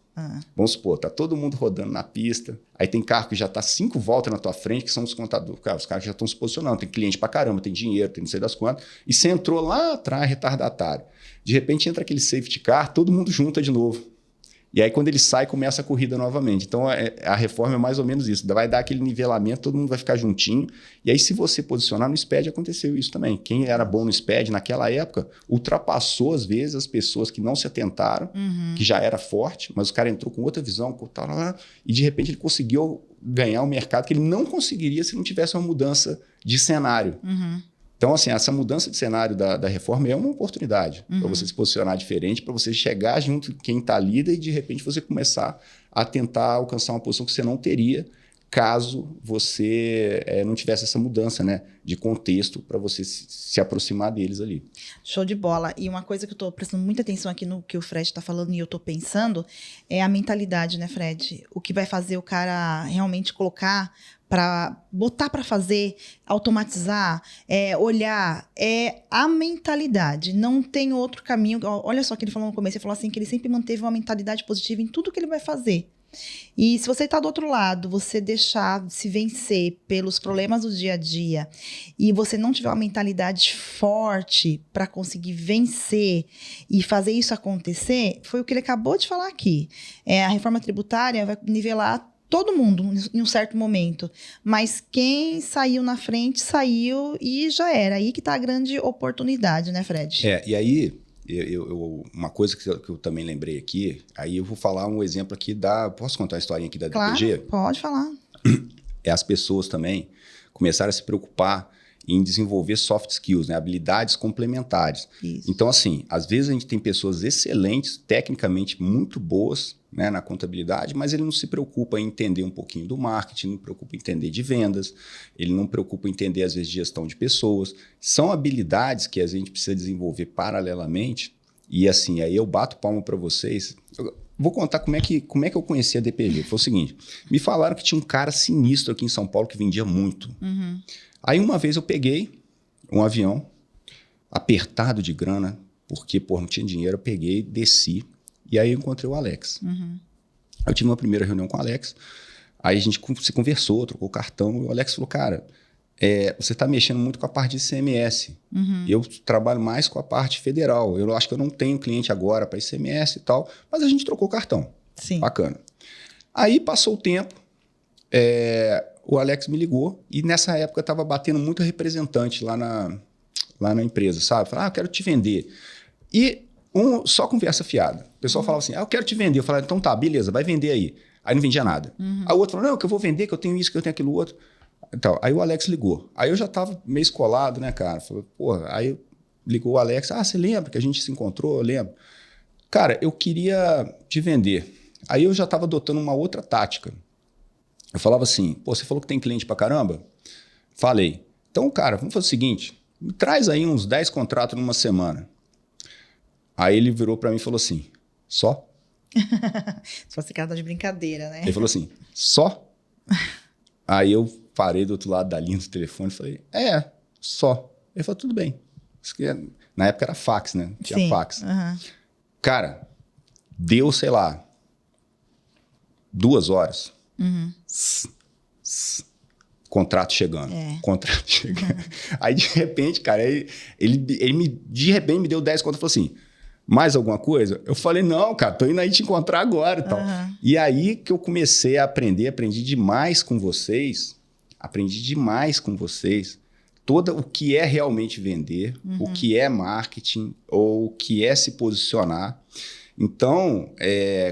[SPEAKER 1] Vamos supor, tá todo mundo rodando na pista, aí tem carro que já tá 5 voltas na tua frente, que são os contadores, os caras já estão se posicionando, tem cliente pra caramba, tem dinheiro, tem não sei das quantas, e você entrou lá atrás, retardatário. De repente entra aquele safety car, todo mundo junta de novo. E aí, quando ele sai, começa a corrida novamente. Então, a reforma é mais ou menos isso. Vai dar aquele nivelamento, todo mundo vai ficar juntinho. E aí, se você posicionar no SPED, aconteceu isso também. Quem era bom no SPED, naquela época, ultrapassou, às vezes, as pessoas que não se atentaram, que já era forte, mas o cara entrou com outra visão, e, de repente, ele conseguiu ganhar um mercado que ele não conseguiria se não tivesse uma mudança de cenário. Então, assim, essa mudança de cenário da reforma é uma oportunidade para você se posicionar diferente, para você chegar junto com quem está líder e, de repente, você começar a tentar alcançar uma posição que você não teria caso você não tivesse essa mudança, né, de contexto para você se aproximar deles ali.
[SPEAKER 2] Show de bola. E uma coisa que eu estou prestando muita atenção aqui no que o Fred está falando e eu estou pensando é a mentalidade, né, Fred? O que vai fazer o cara realmente colocar para botar para fazer, automatizar, olhar, a mentalidade. Não tem outro caminho. Olha só o que ele falou no começo, ele falou assim que ele sempre manteve uma mentalidade positiva em tudo que ele vai fazer. E se você está do outro lado, você deixar se vencer pelos problemas do dia a dia e você não tiver uma mentalidade forte para conseguir vencer e fazer isso acontecer, foi o que ele acabou de falar aqui. A reforma tributária vai nivelar todo mundo em um certo momento, mas quem saiu na frente, saiu e já era. Aí que está a grande oportunidade, né, Fred?
[SPEAKER 1] E aí, uma coisa que eu também lembrei aqui, aí eu vou falar um exemplo aqui Posso contar a historinha aqui da DPG?
[SPEAKER 2] Claro, pode falar.
[SPEAKER 1] As pessoas também começaram a se preocupar em desenvolver soft skills, né? Habilidades complementares.
[SPEAKER 2] Isso.
[SPEAKER 1] Então, assim, às vezes a gente tem pessoas excelentes, tecnicamente muito boas, né, na contabilidade, mas ele não se preocupa em entender um pouquinho do marketing, não preocupa em entender de vendas, ele não preocupa em entender, às vezes, de gestão de pessoas. São habilidades que a gente precisa desenvolver paralelamente e, assim, aí eu bato palma para vocês. Vou contar como é que eu conheci a DPG. Foi o seguinte, me falaram que tinha um cara sinistro aqui em São Paulo que vendia muito. Aí uma vez eu peguei um avião apertado de grana, porque não tinha dinheiro, eu peguei, desci, e aí eu encontrei o Alex. Eu tive uma primeira reunião com o Alex, aí a gente se conversou, trocou cartão, e o Alex falou, cara, você está mexendo muito com a parte de ICMS, eu trabalho mais com a parte federal, eu acho que eu não tenho cliente agora para ICMS e tal, mas a gente trocou cartão.
[SPEAKER 2] Sim.
[SPEAKER 1] Bacana. Aí passou o tempo, o Alex me ligou e nessa época estava batendo muito representante lá na empresa, sabe? Falei, eu quero te vender. E só conversa fiada. O pessoal falava assim, eu quero te vender. Eu falava, então tá, beleza, vai vender aí. Aí não vendia nada. Aí o outro falou, não, que eu vou vender, que eu tenho isso, que eu tenho aquilo outro. Então, aí o Alex ligou. Aí eu já estava meio escolado, né, cara? Falei, aí ligou o Alex, você lembra que a gente se encontrou? Eu lembro. Cara, eu queria te vender. Aí eu já estava adotando uma outra tática. Eu falava assim, você falou que tem cliente pra caramba? Falei. Então, cara, vamos fazer o seguinte, me traz aí uns 10 contratos numa semana. Aí ele virou pra mim e falou assim, só?
[SPEAKER 2] Só se cara tá de brincadeira, né?
[SPEAKER 1] Ele falou assim, só? Aí eu parei do outro lado da linha do telefone e falei, só. Ele falou, tudo bem. Na época era fax, né? Tinha
[SPEAKER 2] Sim.
[SPEAKER 1] fax.
[SPEAKER 2] Uhum.
[SPEAKER 1] Cara, deu, sei lá, 2 horas.
[SPEAKER 2] Uhum.
[SPEAKER 1] Contrato chegando. Contrato chegando. Aí, de repente, cara, de repente me deu 10 contas e falou assim, mais alguma coisa? Eu falei, não, cara, tô indo aí te encontrar agora e tal. E aí que eu comecei a aprendi demais com vocês, o que é realmente vender, o que é marketing, ou o que é se posicionar. Então,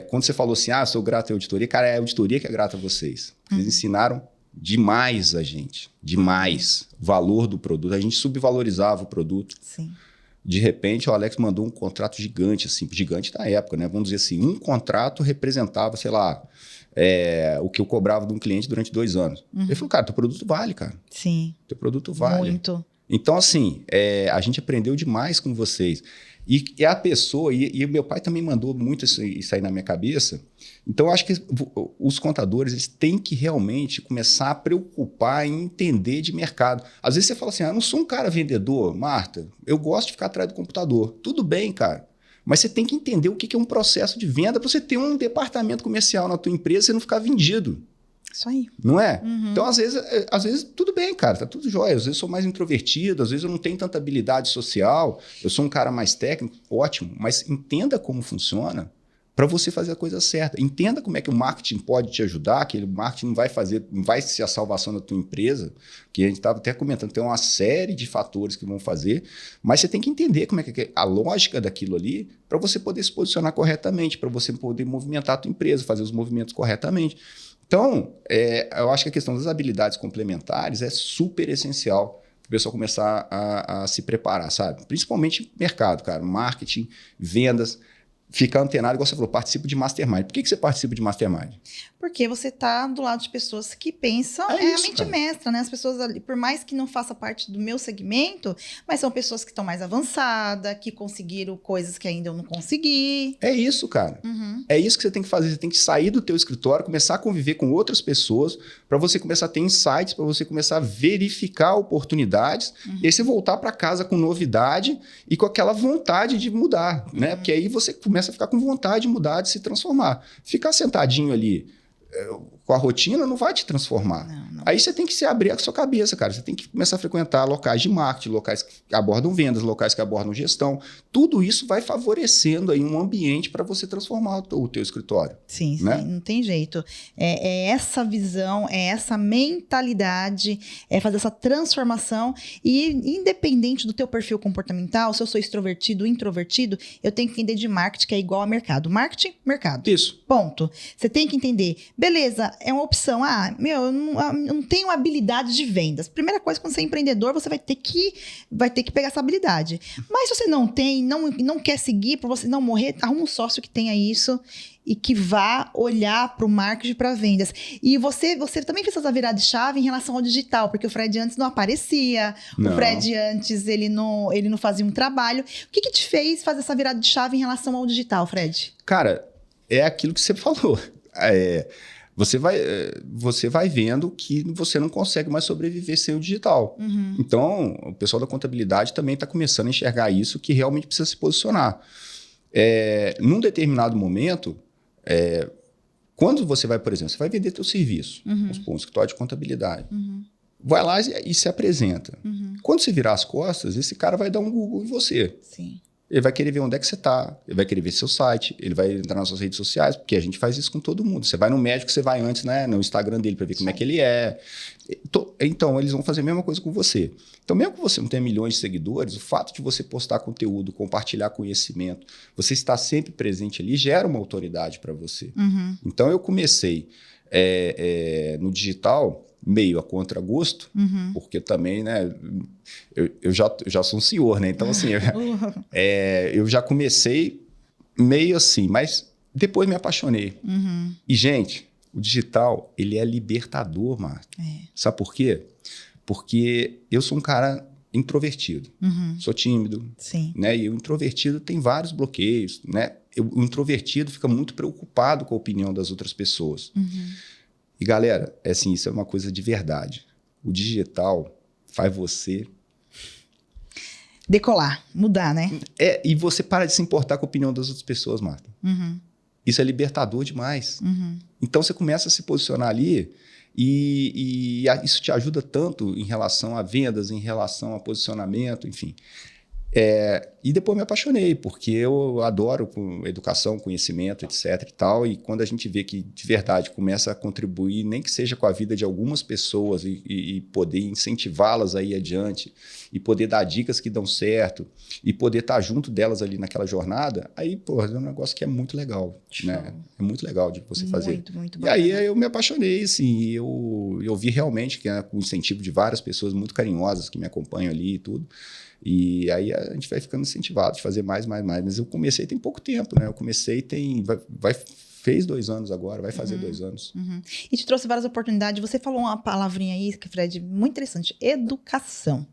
[SPEAKER 1] quando você falou assim, sou grato à auditoria, cara, é a auditoria que é grata a vocês. Vocês ensinaram demais a gente, demais o valor do produto. A gente subvalorizava o produto.
[SPEAKER 2] Sim.
[SPEAKER 1] De repente, o Alex mandou um contrato gigante, assim, gigante da época, né? Vamos dizer assim, um contrato representava, sei lá, o que eu cobrava de um cliente durante 2 anos. Ele falou, cara, teu produto vale, cara.
[SPEAKER 2] Sim.
[SPEAKER 1] Teu produto vale.
[SPEAKER 2] Muito.
[SPEAKER 1] Então, assim, a gente aprendeu demais com vocês. E a pessoa, e o meu pai também mandou muito isso aí na minha cabeça. Então, eu acho que os contadores eles têm que realmente começar a preocupar em entender de mercado. Às vezes você fala assim, eu não sou um cara vendedor, Marta, eu gosto de ficar atrás do computador. Tudo bem, cara. Mas você tem que entender o que é um processo de venda para você ter um departamento comercial na tua empresa e não ficar vendido.
[SPEAKER 2] Isso aí.
[SPEAKER 1] Não é? Então, às vezes, tudo bem, cara, tá tudo jóia. Às vezes eu sou mais introvertido, às vezes eu não tenho tanta habilidade social, eu sou um cara mais técnico, ótimo, mas entenda como funciona para você fazer a coisa certa. Entenda como é que o marketing pode te ajudar, que o marketing não vai ser a salvação da tua empresa, que a gente estava até comentando, tem uma série de fatores que vão fazer, mas você tem que entender como é que é a lógica daquilo ali para você poder se posicionar corretamente, para você poder movimentar a tua empresa, fazer os movimentos corretamente. Então, eu acho que a questão das habilidades complementares é super essencial para o pessoal começar a se preparar, sabe? Principalmente mercado, cara, marketing, vendas, ficar antenado, igual você falou, participo de mastermind. Por que você participa de mastermind?
[SPEAKER 2] Porque você está do lado de pessoas que pensam, a mente cara. Mestra, né? As pessoas ali, por mais que não faça parte do meu segmento, mas são pessoas que estão mais avançadas, que conseguiram coisas que ainda eu não consegui.
[SPEAKER 1] É isso, cara. É isso que você tem que fazer. Você tem que sair do teu escritório, começar a conviver com outras pessoas, para você começar a ter insights, para você começar a verificar oportunidades, e aí você voltar para casa com novidade e com aquela vontade de mudar, né? Porque aí você começa a ficar com vontade de mudar, de se transformar. Ficar sentadinho ali com a rotina não vai te transformar.
[SPEAKER 2] Não.
[SPEAKER 1] Aí você tem que se abrir a sua cabeça, cara. Você tem que começar a frequentar locais de marketing, locais que abordam vendas, locais que abordam gestão. Tudo isso vai favorecendo aí um ambiente para você transformar o teu escritório.
[SPEAKER 2] Sim,
[SPEAKER 1] né?
[SPEAKER 2] Sim, não tem jeito. É essa visão, é essa mentalidade, é fazer essa transformação. E independente do teu perfil comportamental, se eu sou extrovertido ou introvertido, eu tenho que entender de marketing, que é igual a mercado. Marketing, mercado.
[SPEAKER 1] Isso.
[SPEAKER 2] Ponto. Você tem que entender. Beleza, é uma opção. Eu não tenho habilidade de vendas. Primeira coisa, quando você é empreendedor, você vai ter que pegar essa habilidade. Mas se você não tem, não quer seguir, para você não morrer, arruma um sócio que tenha isso e que vá olhar para o marketing, para vendas. E você também fez essa virada de chave em relação ao digital, porque o Fred antes não aparecia,
[SPEAKER 1] Não.
[SPEAKER 2] O Fred antes ele não fazia um trabalho. O que te fez fazer essa virada de chave em relação ao digital, Fred?
[SPEAKER 1] Cara, é aquilo que você falou. Você vai vendo que você não consegue mais sobreviver sem o digital. Então, o pessoal da contabilidade também está começando a enxergar isso, que realmente precisa se posicionar. Num determinado momento, quando você vai, por exemplo, você vai vender teu serviço, um escritório de contabilidade. Vai lá e se apresenta. Quando você virar as costas, esse cara vai dar um Google em você.
[SPEAKER 2] Sim.
[SPEAKER 1] Ele vai querer ver onde é que você está, ele vai querer ver seu site, ele vai entrar nas suas redes sociais, porque a gente faz isso com todo mundo. Você vai no médico, você vai antes, né, no Instagram dele para ver como é que ele é. Então, eles vão fazer a mesma coisa com você. Então, mesmo que você não tenha milhões de seguidores, o fato de você postar conteúdo, compartilhar conhecimento, você estar sempre presente ali, gera uma autoridade para você. Então, eu comecei no digital meio a contragosto, porque também, né, eu já sou um senhor, né? Então, assim, eu já comecei meio assim, mas depois me apaixonei. E, gente, o digital, ele é libertador, Marta. Sabe por quê? Porque eu sou um cara introvertido, sou tímido,
[SPEAKER 2] Sim.
[SPEAKER 1] né? E o introvertido tem vários bloqueios, né? O introvertido fica muito preocupado com a opinião das outras pessoas. E, galera, assim, isso é uma coisa de verdade. O digital faz você
[SPEAKER 2] Decolar, mudar, né?
[SPEAKER 1] E você para de se importar com a opinião das outras pessoas, Marta. Isso é libertador demais. Então, você começa a se posicionar ali e isso te ajuda tanto em relação a vendas, em relação a posicionamento, enfim. E depois me apaixonei, porque eu adoro educação, conhecimento, etc. e tal. E quando a gente vê que, de verdade, começa a contribuir, nem que seja com a vida de algumas pessoas e poder incentivá-las a ir adiante, e poder dar dicas que dão certo, e poder estar junto delas ali naquela jornada, aí, pô, é um negócio que é muito legal, né? É muito legal de você fazer.
[SPEAKER 2] Muito
[SPEAKER 1] e
[SPEAKER 2] bacana.
[SPEAKER 1] aí eu me apaixonei, assim, eu vi realmente que com o incentivo de várias pessoas muito carinhosas que me acompanham ali e tudo. E aí a gente vai ficando incentivado de fazer mais. Mas eu comecei tem pouco tempo, né? Eu comecei fez 2 anos agora, vai fazer 2 anos.
[SPEAKER 2] E te trouxe várias oportunidades. Você falou uma palavrinha aí, Fred, muito interessante. Educação.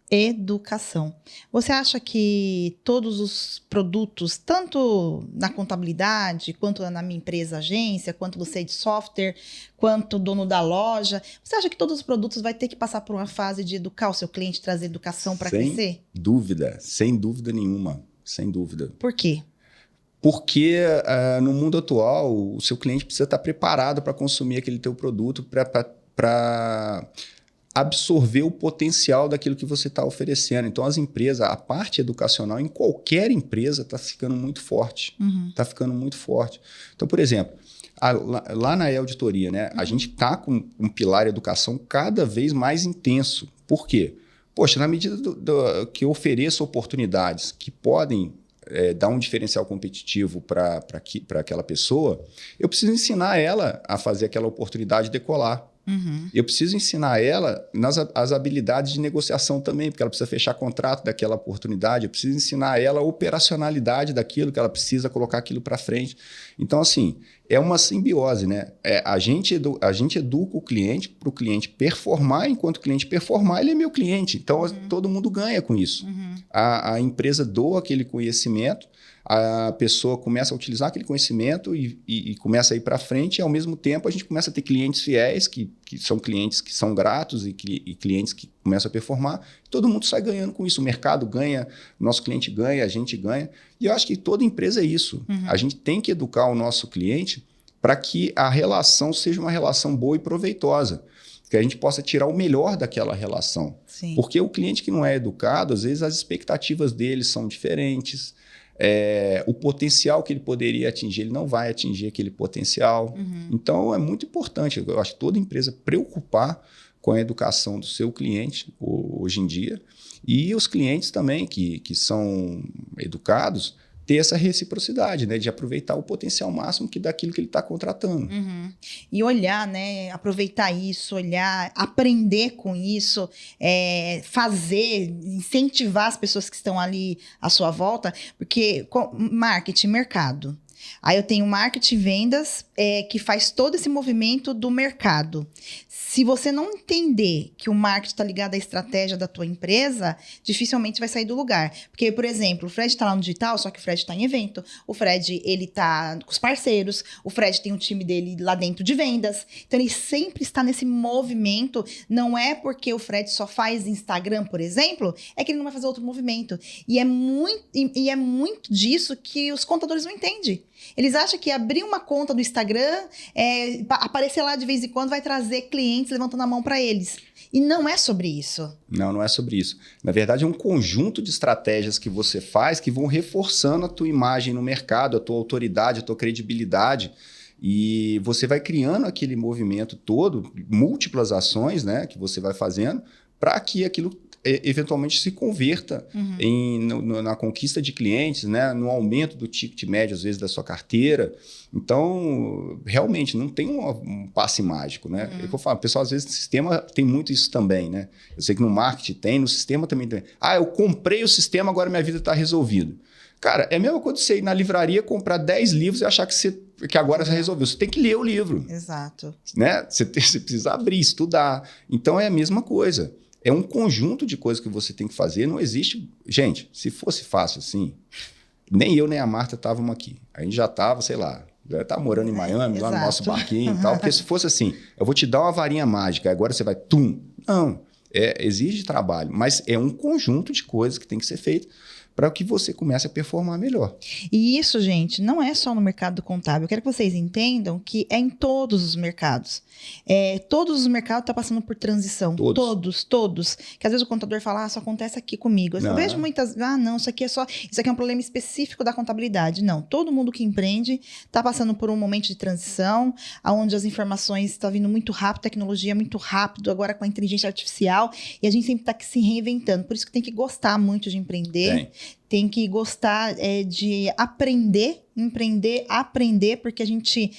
[SPEAKER 2] Educação. Você acha que todos os produtos, tanto na contabilidade, quanto na minha empresa, agência, quanto você de software, quanto dono da loja, você acha que todos os produtos vai ter que passar por uma fase de educar o seu cliente, trazer educação para crescer?
[SPEAKER 1] Sem dúvida nenhuma, sem dúvida.
[SPEAKER 2] Por quê?
[SPEAKER 1] Porque no mundo atual, o seu cliente precisa estar preparado para consumir aquele teu produto, para absorver o potencial daquilo que você está oferecendo. Então, as empresas, a parte educacional em qualquer empresa está ficando muito forte. Está ficando muito forte. Então, por exemplo, lá na E-Auditoria, né, a gente está com um pilar educação cada vez mais intenso. Por quê? Poxa, na medida que eu ofereço oportunidades que podem dar um diferencial competitivo para aquela pessoa, eu preciso ensinar ela a fazer aquela oportunidade decolar. Eu preciso ensinar ela as habilidades de negociação também, porque ela precisa fechar contrato daquela oportunidade. Eu preciso ensinar ela a operacionalidade daquilo, que ela precisa colocar aquilo para frente. Então, assim, é uma simbiose, né? A gente educa o cliente para o cliente performar. Enquanto o cliente performar, ele é meu cliente. Então, todo mundo ganha com isso. A empresa doa aquele conhecimento, a pessoa começa a utilizar aquele conhecimento e começa a ir para frente, e ao mesmo tempo a gente começa a ter clientes fiéis, que são clientes que são gratos e clientes que começam a performar. Todo mundo sai ganhando com isso. O mercado ganha, o nosso cliente ganha, a gente ganha. E eu acho que toda empresa é isso. A gente tem que educar o nosso cliente para que a relação seja uma relação boa e proveitosa, que a gente possa tirar o melhor daquela relação.
[SPEAKER 2] Sim.
[SPEAKER 1] Porque o cliente que não é educado, às vezes as expectativas dele são diferentes, o potencial que ele poderia atingir, ele não vai atingir aquele potencial. Então, é muito importante, eu acho que toda empresa preocupar com a educação do seu cliente hoje em dia, e os clientes também que são educados, ter essa reciprocidade, né, de aproveitar o potencial máximo daquilo que ele está contratando.
[SPEAKER 2] E olhar, né, aproveitar isso, olhar, aprender com isso, fazer, incentivar as pessoas que estão ali à sua volta, porque marketing, mercado. Aí eu tenho marketing e vendas, que faz todo esse movimento do mercado. Se você não entender que o marketing está ligado à estratégia da tua empresa, dificilmente vai sair do lugar. Porque, por exemplo, o Fred está lá no digital, só que o Fred está em evento. O Fred, ele está com os parceiros. O Fred tem um time dele lá dentro de vendas. Então, ele sempre está nesse movimento. Não é porque o Fred só faz Instagram, por exemplo, é que ele não vai fazer outro movimento. E é muito disso que os contadores não entendem. Eles acham que abrir uma conta do Instagram, aparecer lá de vez em quando, vai trazer clientes levantando a mão para eles. E não é sobre isso.
[SPEAKER 1] Não é sobre isso. Na verdade, é um conjunto de estratégias que você faz que vão reforçando a tua imagem no mercado, a tua autoridade, a tua credibilidade. E você vai criando aquele movimento todo, múltiplas ações, né, que você vai fazendo, para que aquilo eventualmente se converta na conquista de clientes, né? No aumento do ticket médio, às vezes, da sua carteira. Então, realmente, não tem um passe mágico, né? É o que eu falo, o pessoal, às vezes, no sistema tem muito isso também, né? Eu sei que no marketing tem, no sistema também tem. Eu comprei o sistema, agora minha vida está resolvida. Cara, é a mesma coisa você ir na livraria, comprar 10 livros e achar que agora você resolveu. Você tem que ler o livro.
[SPEAKER 2] Exato.
[SPEAKER 1] Né? Você precisa abrir, estudar. Então, é a mesma coisa. É um conjunto de coisas que você tem que fazer. Não existe... Gente, se fosse fácil assim, nem eu nem a Marta estávamos aqui. A gente já estava, sei lá, já estava morando em Miami, lá no nosso barquinho e tal. Porque se fosse assim, eu vou te dar uma varinha mágica, agora você vai... Não. Exige trabalho, mas é um conjunto de coisas que tem que ser feito para que você comece a performar melhor.
[SPEAKER 2] E isso, gente, não é só no mercado contábil. Eu quero que vocês entendam que é em todos os mercados. Todos os mercados estão passando por transição. Todos. Que às vezes o contador fala, isso acontece aqui comigo. Eu vejo muitas, não, isso aqui é um problema específico da contabilidade. Não, todo mundo que empreende está passando por um momento de transição, onde as informações estão vindo muito rápido, tecnologia muito rápido, agora com a inteligência artificial, e a gente sempre está se reinventando. Por isso que tem que gostar muito de empreender. Tem que gostar de aprender, empreender, aprender, porque a gente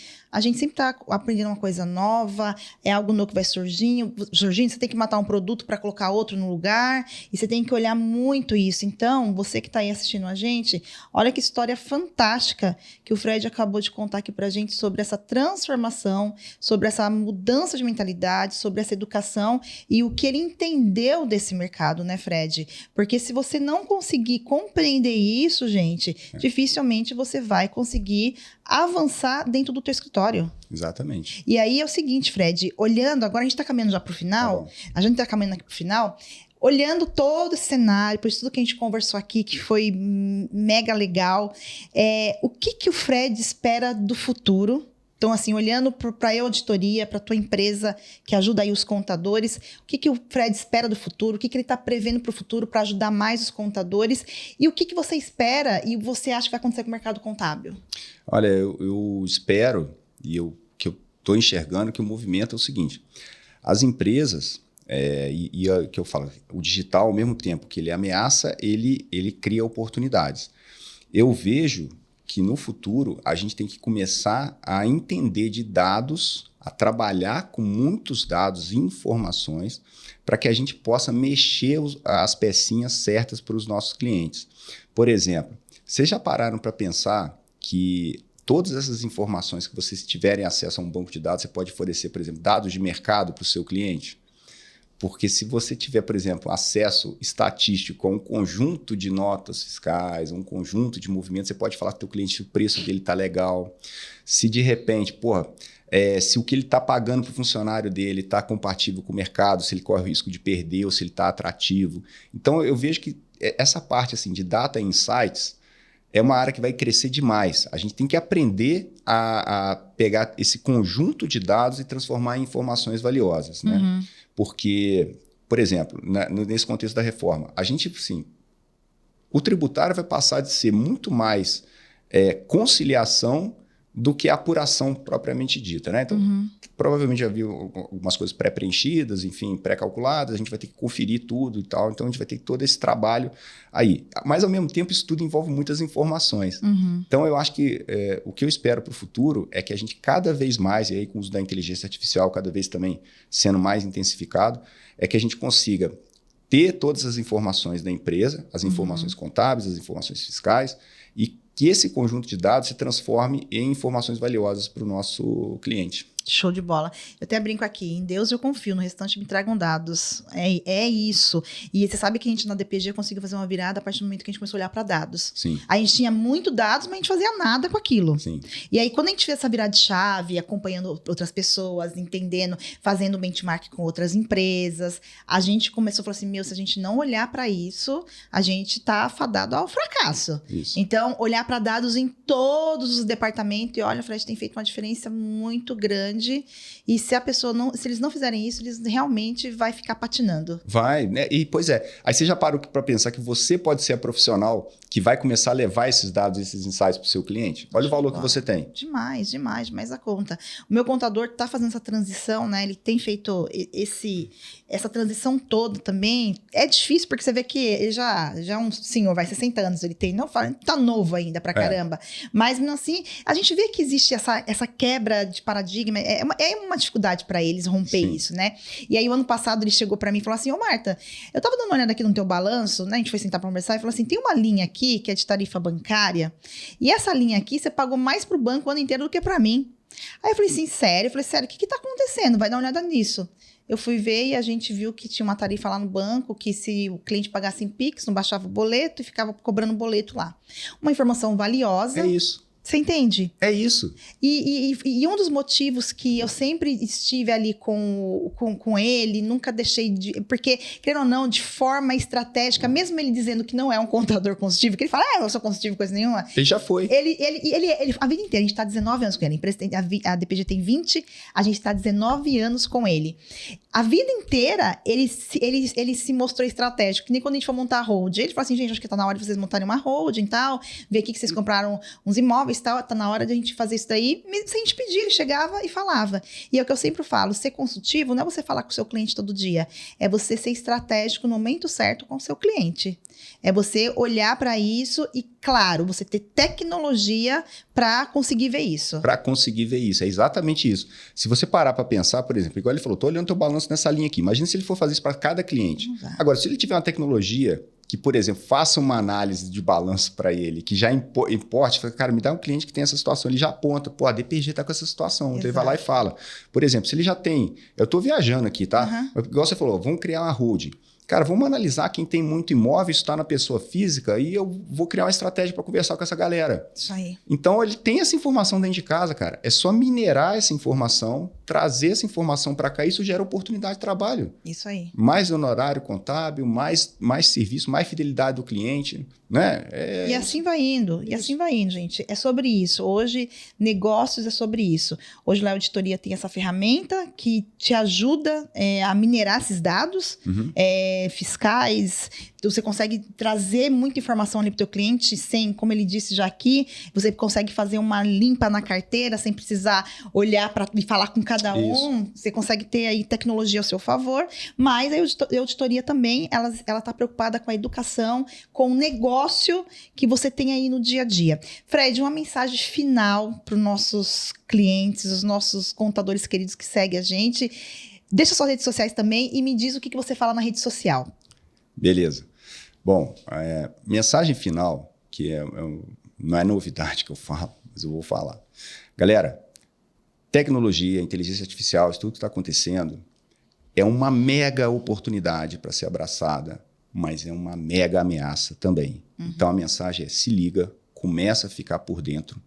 [SPEAKER 2] sempre está aprendendo uma coisa nova, é algo novo que vai surgindo, você tem que matar um produto para colocar outro no lugar, e você tem que olhar muito isso. Então, você que está aí assistindo a gente, olha que história fantástica que o Fred acabou de contar aqui para a gente sobre essa transformação, sobre essa mudança de mentalidade, sobre essa educação e o que ele entendeu desse mercado, né, Fred? Porque se você não conseguir compreender isso, gente, dificilmente você vai conseguir avançar dentro do teu escritório.
[SPEAKER 1] Exatamente.
[SPEAKER 2] E aí é o seguinte, Fred, olhando, agora a gente está caminhando já para o final, olhando todo esse cenário, por isso tudo que a gente conversou aqui, que foi mega legal, o que o Fred espera do futuro? Então, assim, olhando para a auditoria, para a tua empresa que ajuda aí os contadores, o que o Fred espera do futuro? O que ele está prevendo para o futuro para ajudar mais os contadores? E o que você espera e você acha que vai acontecer com o mercado contábil?
[SPEAKER 1] Olha, eu espero, que eu estou enxergando que o movimento é o seguinte, as empresas, que eu falo, o digital, ao mesmo tempo que ele ameaça, ele cria oportunidades. Eu vejo que no futuro a gente tem que começar a entender de dados, a trabalhar com muitos dados e informações para que a gente possa mexer as pecinhas certas para os nossos clientes. Por exemplo, vocês já pararam para pensar que todas essas informações que vocês tiverem acesso a um banco de dados, você pode fornecer, por exemplo, dados de mercado para o seu cliente? Porque se você tiver, por exemplo, acesso estatístico a um conjunto de notas fiscais, um conjunto de movimentos, você pode falar para o teu cliente se o preço dele está legal. Se de repente, se o que ele está pagando para o funcionário dele está compatível com o mercado, se ele corre o risco de perder ou se ele está atrativo. Então, eu vejo que essa parte assim, de data insights é uma área que vai crescer demais. A gente tem que aprender a pegar esse conjunto de dados e transformar em informações valiosas, né?
[SPEAKER 2] Uhum.
[SPEAKER 1] Porque, por exemplo, nesse contexto da reforma, a gente, assim, o tributário vai passar de ser muito mais conciliação do que apuração propriamente dita, né? Então, provavelmente já viu algumas coisas pré-preenchidas, enfim, pré-calculadas, a gente vai ter que conferir tudo e tal, então a gente vai ter todo esse trabalho aí. Mas, ao mesmo tempo, isso tudo envolve muitas informações. Então, eu acho que o que eu espero para o futuro é que a gente cada vez mais, e aí com o uso da inteligência artificial cada vez também sendo mais intensificado, é que a gente consiga ter todas as informações da empresa, as informações contábeis, as informações fiscais, e que esse conjunto de dados se transforme em informações valiosas para o nosso cliente.
[SPEAKER 2] Show de bola. Eu até brinco aqui, em Deus eu confio, no restante me tragam dados. É isso. E você sabe que a gente na DPG conseguiu fazer uma virada a partir do momento que a gente começou a olhar para dados.
[SPEAKER 1] Sim.
[SPEAKER 2] A gente tinha muito dados, mas a gente fazia nada com aquilo.
[SPEAKER 1] Sim.
[SPEAKER 2] E aí, quando a gente fez essa virada de chave, acompanhando outras pessoas, entendendo, fazendo benchmark com outras empresas, a gente começou a falar assim, se a gente não olhar para isso, a gente tá fadado ao fracasso.
[SPEAKER 1] Isso.
[SPEAKER 2] Então, olhar para dados em todos os departamentos e olha, o Fred tem feito uma diferença muito grande. E se a pessoa se eles não fizerem isso, eles realmente vai ficar patinando.
[SPEAKER 1] Vai, né? E pois é. Aí você já parou para pensar que você pode ser a profissional que vai começar a levar esses dados, esses insights para o seu cliente? Olha o valor que você tem. Demais
[SPEAKER 2] a conta. O meu contador está fazendo essa transição, né? Ele tem feito essa transição toda também. É difícil porque você vê que ele já é um senhor, vai 60 anos, ele tem, não fala, tá novo ainda pra caramba. Mas assim, a gente vê que existe essa quebra de paradigma, é uma dificuldade para eles romper isso, né? E aí o ano passado ele chegou para mim e falou assim, Marta, eu tava dando uma olhada aqui no teu balanço, né? A gente foi sentar para conversar e falou assim, tem uma linha aqui que é de tarifa bancária e essa linha aqui você pagou mais pro banco o ano inteiro do que para mim. Aí eu falei assim, sério? Eu falei, sério, o que tá acontecendo? Vai dar uma olhada nisso. Eu fui ver e a gente viu que tinha uma tarifa lá no banco, que se o cliente pagasse em Pix, não baixava o boleto e ficava cobrando o boleto lá. Uma informação valiosa.
[SPEAKER 1] É isso.
[SPEAKER 2] Você entende?
[SPEAKER 1] É isso.
[SPEAKER 2] E um dos motivos que eu sempre estive ali com ele, nunca deixei de... Porque, querendo ou não, de forma estratégica, mesmo ele dizendo que não é um contador consultivo, que ele fala, eu sou consultivo, coisa nenhuma.
[SPEAKER 1] Ele já foi.
[SPEAKER 2] Ele a vida inteira, a gente tá 19 anos com ele. A DPG tem 20, a gente tá 19 anos com ele. A vida inteira, ele se mostrou estratégico. Que nem quando a gente for montar a hold. Ele falou assim, gente, acho que tá na hora de vocês montarem uma holding e tal. Ver aqui que vocês compraram uns imóveis e tal. Tá na hora de a gente fazer isso daí. Se a gente pedir, ele chegava e falava. E é o que eu sempre falo, ser consultivo não é você falar com o seu cliente todo dia. É você ser estratégico no momento certo com o seu cliente. É você olhar para isso e, claro, você ter tecnologia para conseguir ver isso.
[SPEAKER 1] Para conseguir ver isso, é exatamente isso. Se você parar para pensar, por exemplo, igual ele falou, estou olhando teu balanço nessa linha aqui. Imagina se ele for fazer isso para cada cliente.
[SPEAKER 2] Exato.
[SPEAKER 1] Agora, se ele tiver uma tecnologia que, por exemplo, faça uma análise de balanço para ele, que já importe, fala, cara, me dá um cliente que tem essa situação, ele já aponta, pô, a DPG está com essa situação. Então ele vai lá e fala. Por exemplo, se ele já tem... Eu estou viajando aqui, tá? Uhum. Igual você falou, vamos criar uma holding. Cara, vamos analisar quem tem muito imóvel, isso está na pessoa física, e eu vou criar uma estratégia para conversar com essa galera.
[SPEAKER 2] Isso aí.
[SPEAKER 1] Então, ele tem essa informação dentro de casa, cara. É só minerar essa informação, trazer essa informação para cá, isso gera oportunidade de trabalho.
[SPEAKER 2] Isso aí.
[SPEAKER 1] Mais honorário contábil, mais serviço, mais fidelidade do cliente, né?
[SPEAKER 2] E assim vai indo, e assim vai indo, gente. É sobre isso. Hoje, negócios é sobre isso. Hoje, lá a auditoria tem essa ferramenta que te ajuda a minerar esses dados, fiscais. Então, você consegue trazer muita informação ali para o teu cliente sem, como ele disse já aqui, você consegue fazer uma limpa na carteira sem precisar olhar e falar com cada um. Isso. Você consegue ter aí tecnologia ao seu favor, mas a auditoria também, ela está preocupada com a educação, com o negócio que você tem aí no dia a dia. Fred, uma mensagem final para os nossos clientes, os nossos contadores queridos que seguem a gente. Deixa suas redes sociais também e me diz o que você fala na rede social.
[SPEAKER 1] Beleza. Bom, mensagem final, que não é novidade que eu falo, mas eu vou falar. Galera, tecnologia, inteligência artificial, isso tudo que está acontecendo é uma mega oportunidade para ser abraçada, mas é uma mega ameaça também. Uhum. Então a mensagem é: se liga, começa a ficar por dentro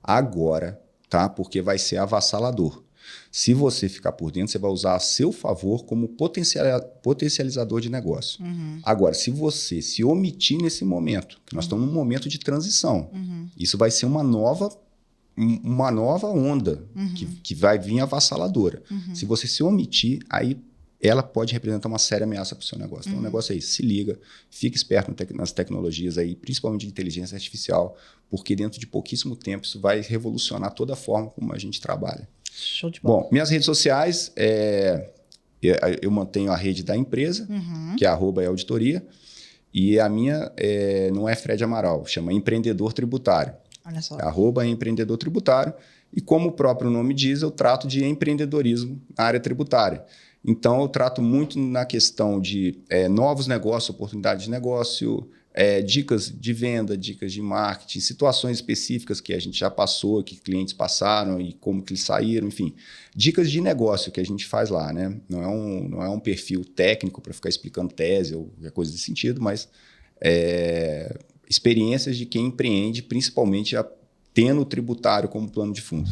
[SPEAKER 1] agora, tá? Porque vai ser avassalador. Se você ficar por dentro, você vai usar a seu favor como potencializador de negócio. Uhum. Agora, se você se omitir nesse momento, que nós estamos num momento de transição, isso vai ser uma nova onda que vai vir avassaladora. Se você se omitir, aí ela pode representar uma séria ameaça para o seu negócio. Então, o negócio é isso. Se liga, fica esperto nas tecnologias aí, principalmente de inteligência artificial, porque dentro de pouquíssimo tempo isso vai revolucionar toda a forma como a gente trabalha.
[SPEAKER 2] Show de bola.
[SPEAKER 1] Bom, minhas redes sociais, eu mantenho a rede da empresa, que é @auditoria, e a minha não é Fred Amaral, chama Empreendedor Tributário.
[SPEAKER 2] Olha só.
[SPEAKER 1] É @empreendedor tributário, e como o próprio nome diz, eu trato de empreendedorismo na área tributária. Então, eu trato muito na questão de novos negócios, oportunidades de negócio, dicas de venda, dicas de marketing, situações específicas que a gente já passou, que clientes passaram e como que eles saíram, enfim. Dicas de negócio que a gente faz lá, né? Não é um perfil técnico para ficar explicando tese ou qualquer coisa desse sentido, mas experiências de quem empreende, principalmente tendo o tributário como plano de fundo.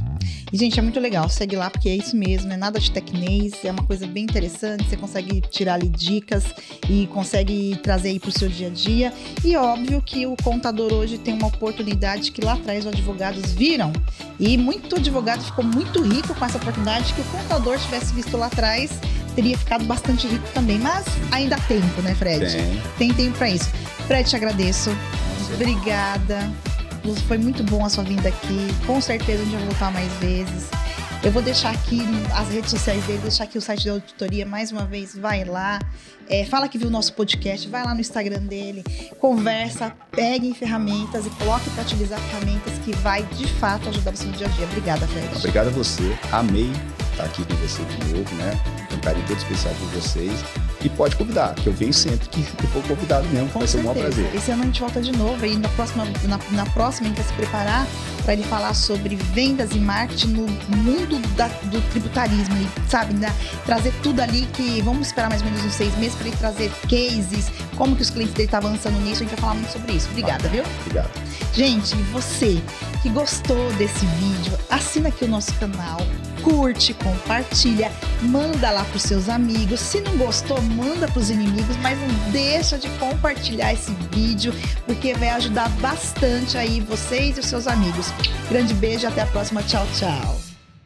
[SPEAKER 2] E, gente, é muito legal. Segue lá, porque é isso mesmo. É nada de tecnês. É uma coisa bem interessante. Você consegue tirar ali dicas e consegue trazer aí para o seu dia a dia. E óbvio que o contador hoje tem uma oportunidade que lá atrás os advogados viram. E muito advogado ficou muito rico com essa oportunidade que o contador tivesse visto lá atrás, teria ficado bastante rico também. Mas ainda há tempo, né, Fred? Tem tempo para isso. Fred, te agradeço. Obrigada. Foi muito bom a sua vinda aqui. Com certeza a gente vai voltar mais vezes. Eu vou deixar aqui as redes sociais dele, deixar aqui o site da auditoria. Mais uma vez, vai lá. Fala que viu o nosso podcast, vai lá no Instagram dele, conversa, pegue ferramentas e coloque para utilizar ferramentas que vai, de fato, ajudar você no dia a dia. Obrigada, Fred.
[SPEAKER 1] Obrigado a você. Amei estar aqui com você de novo, né? Um carinho todo especial por vocês. E pode convidar, que eu venho sempre que for convidado mesmo, vai ser um maior prazer.
[SPEAKER 2] Esse ano a gente volta de novo e na próxima a gente vai se preparar para ele falar sobre vendas e marketing no mundo do tributarismo, sabe? Trazer tudo ali que vamos esperar mais ou menos uns 6 meses para ele trazer cases, como que os clientes dele estavam avançando nisso, a gente vai falar muito sobre isso. Obrigada, viu?
[SPEAKER 1] Obrigado.
[SPEAKER 2] Gente, você que gostou desse vídeo, assina aqui o nosso canal, curte, compartilha, manda lá pros seus amigos. Se não gostou, manda pros inimigos, mas não deixa de compartilhar esse vídeo, porque vai ajudar bastante aí vocês e os seus amigos. Grande beijo, até a próxima. Tchau, tchau.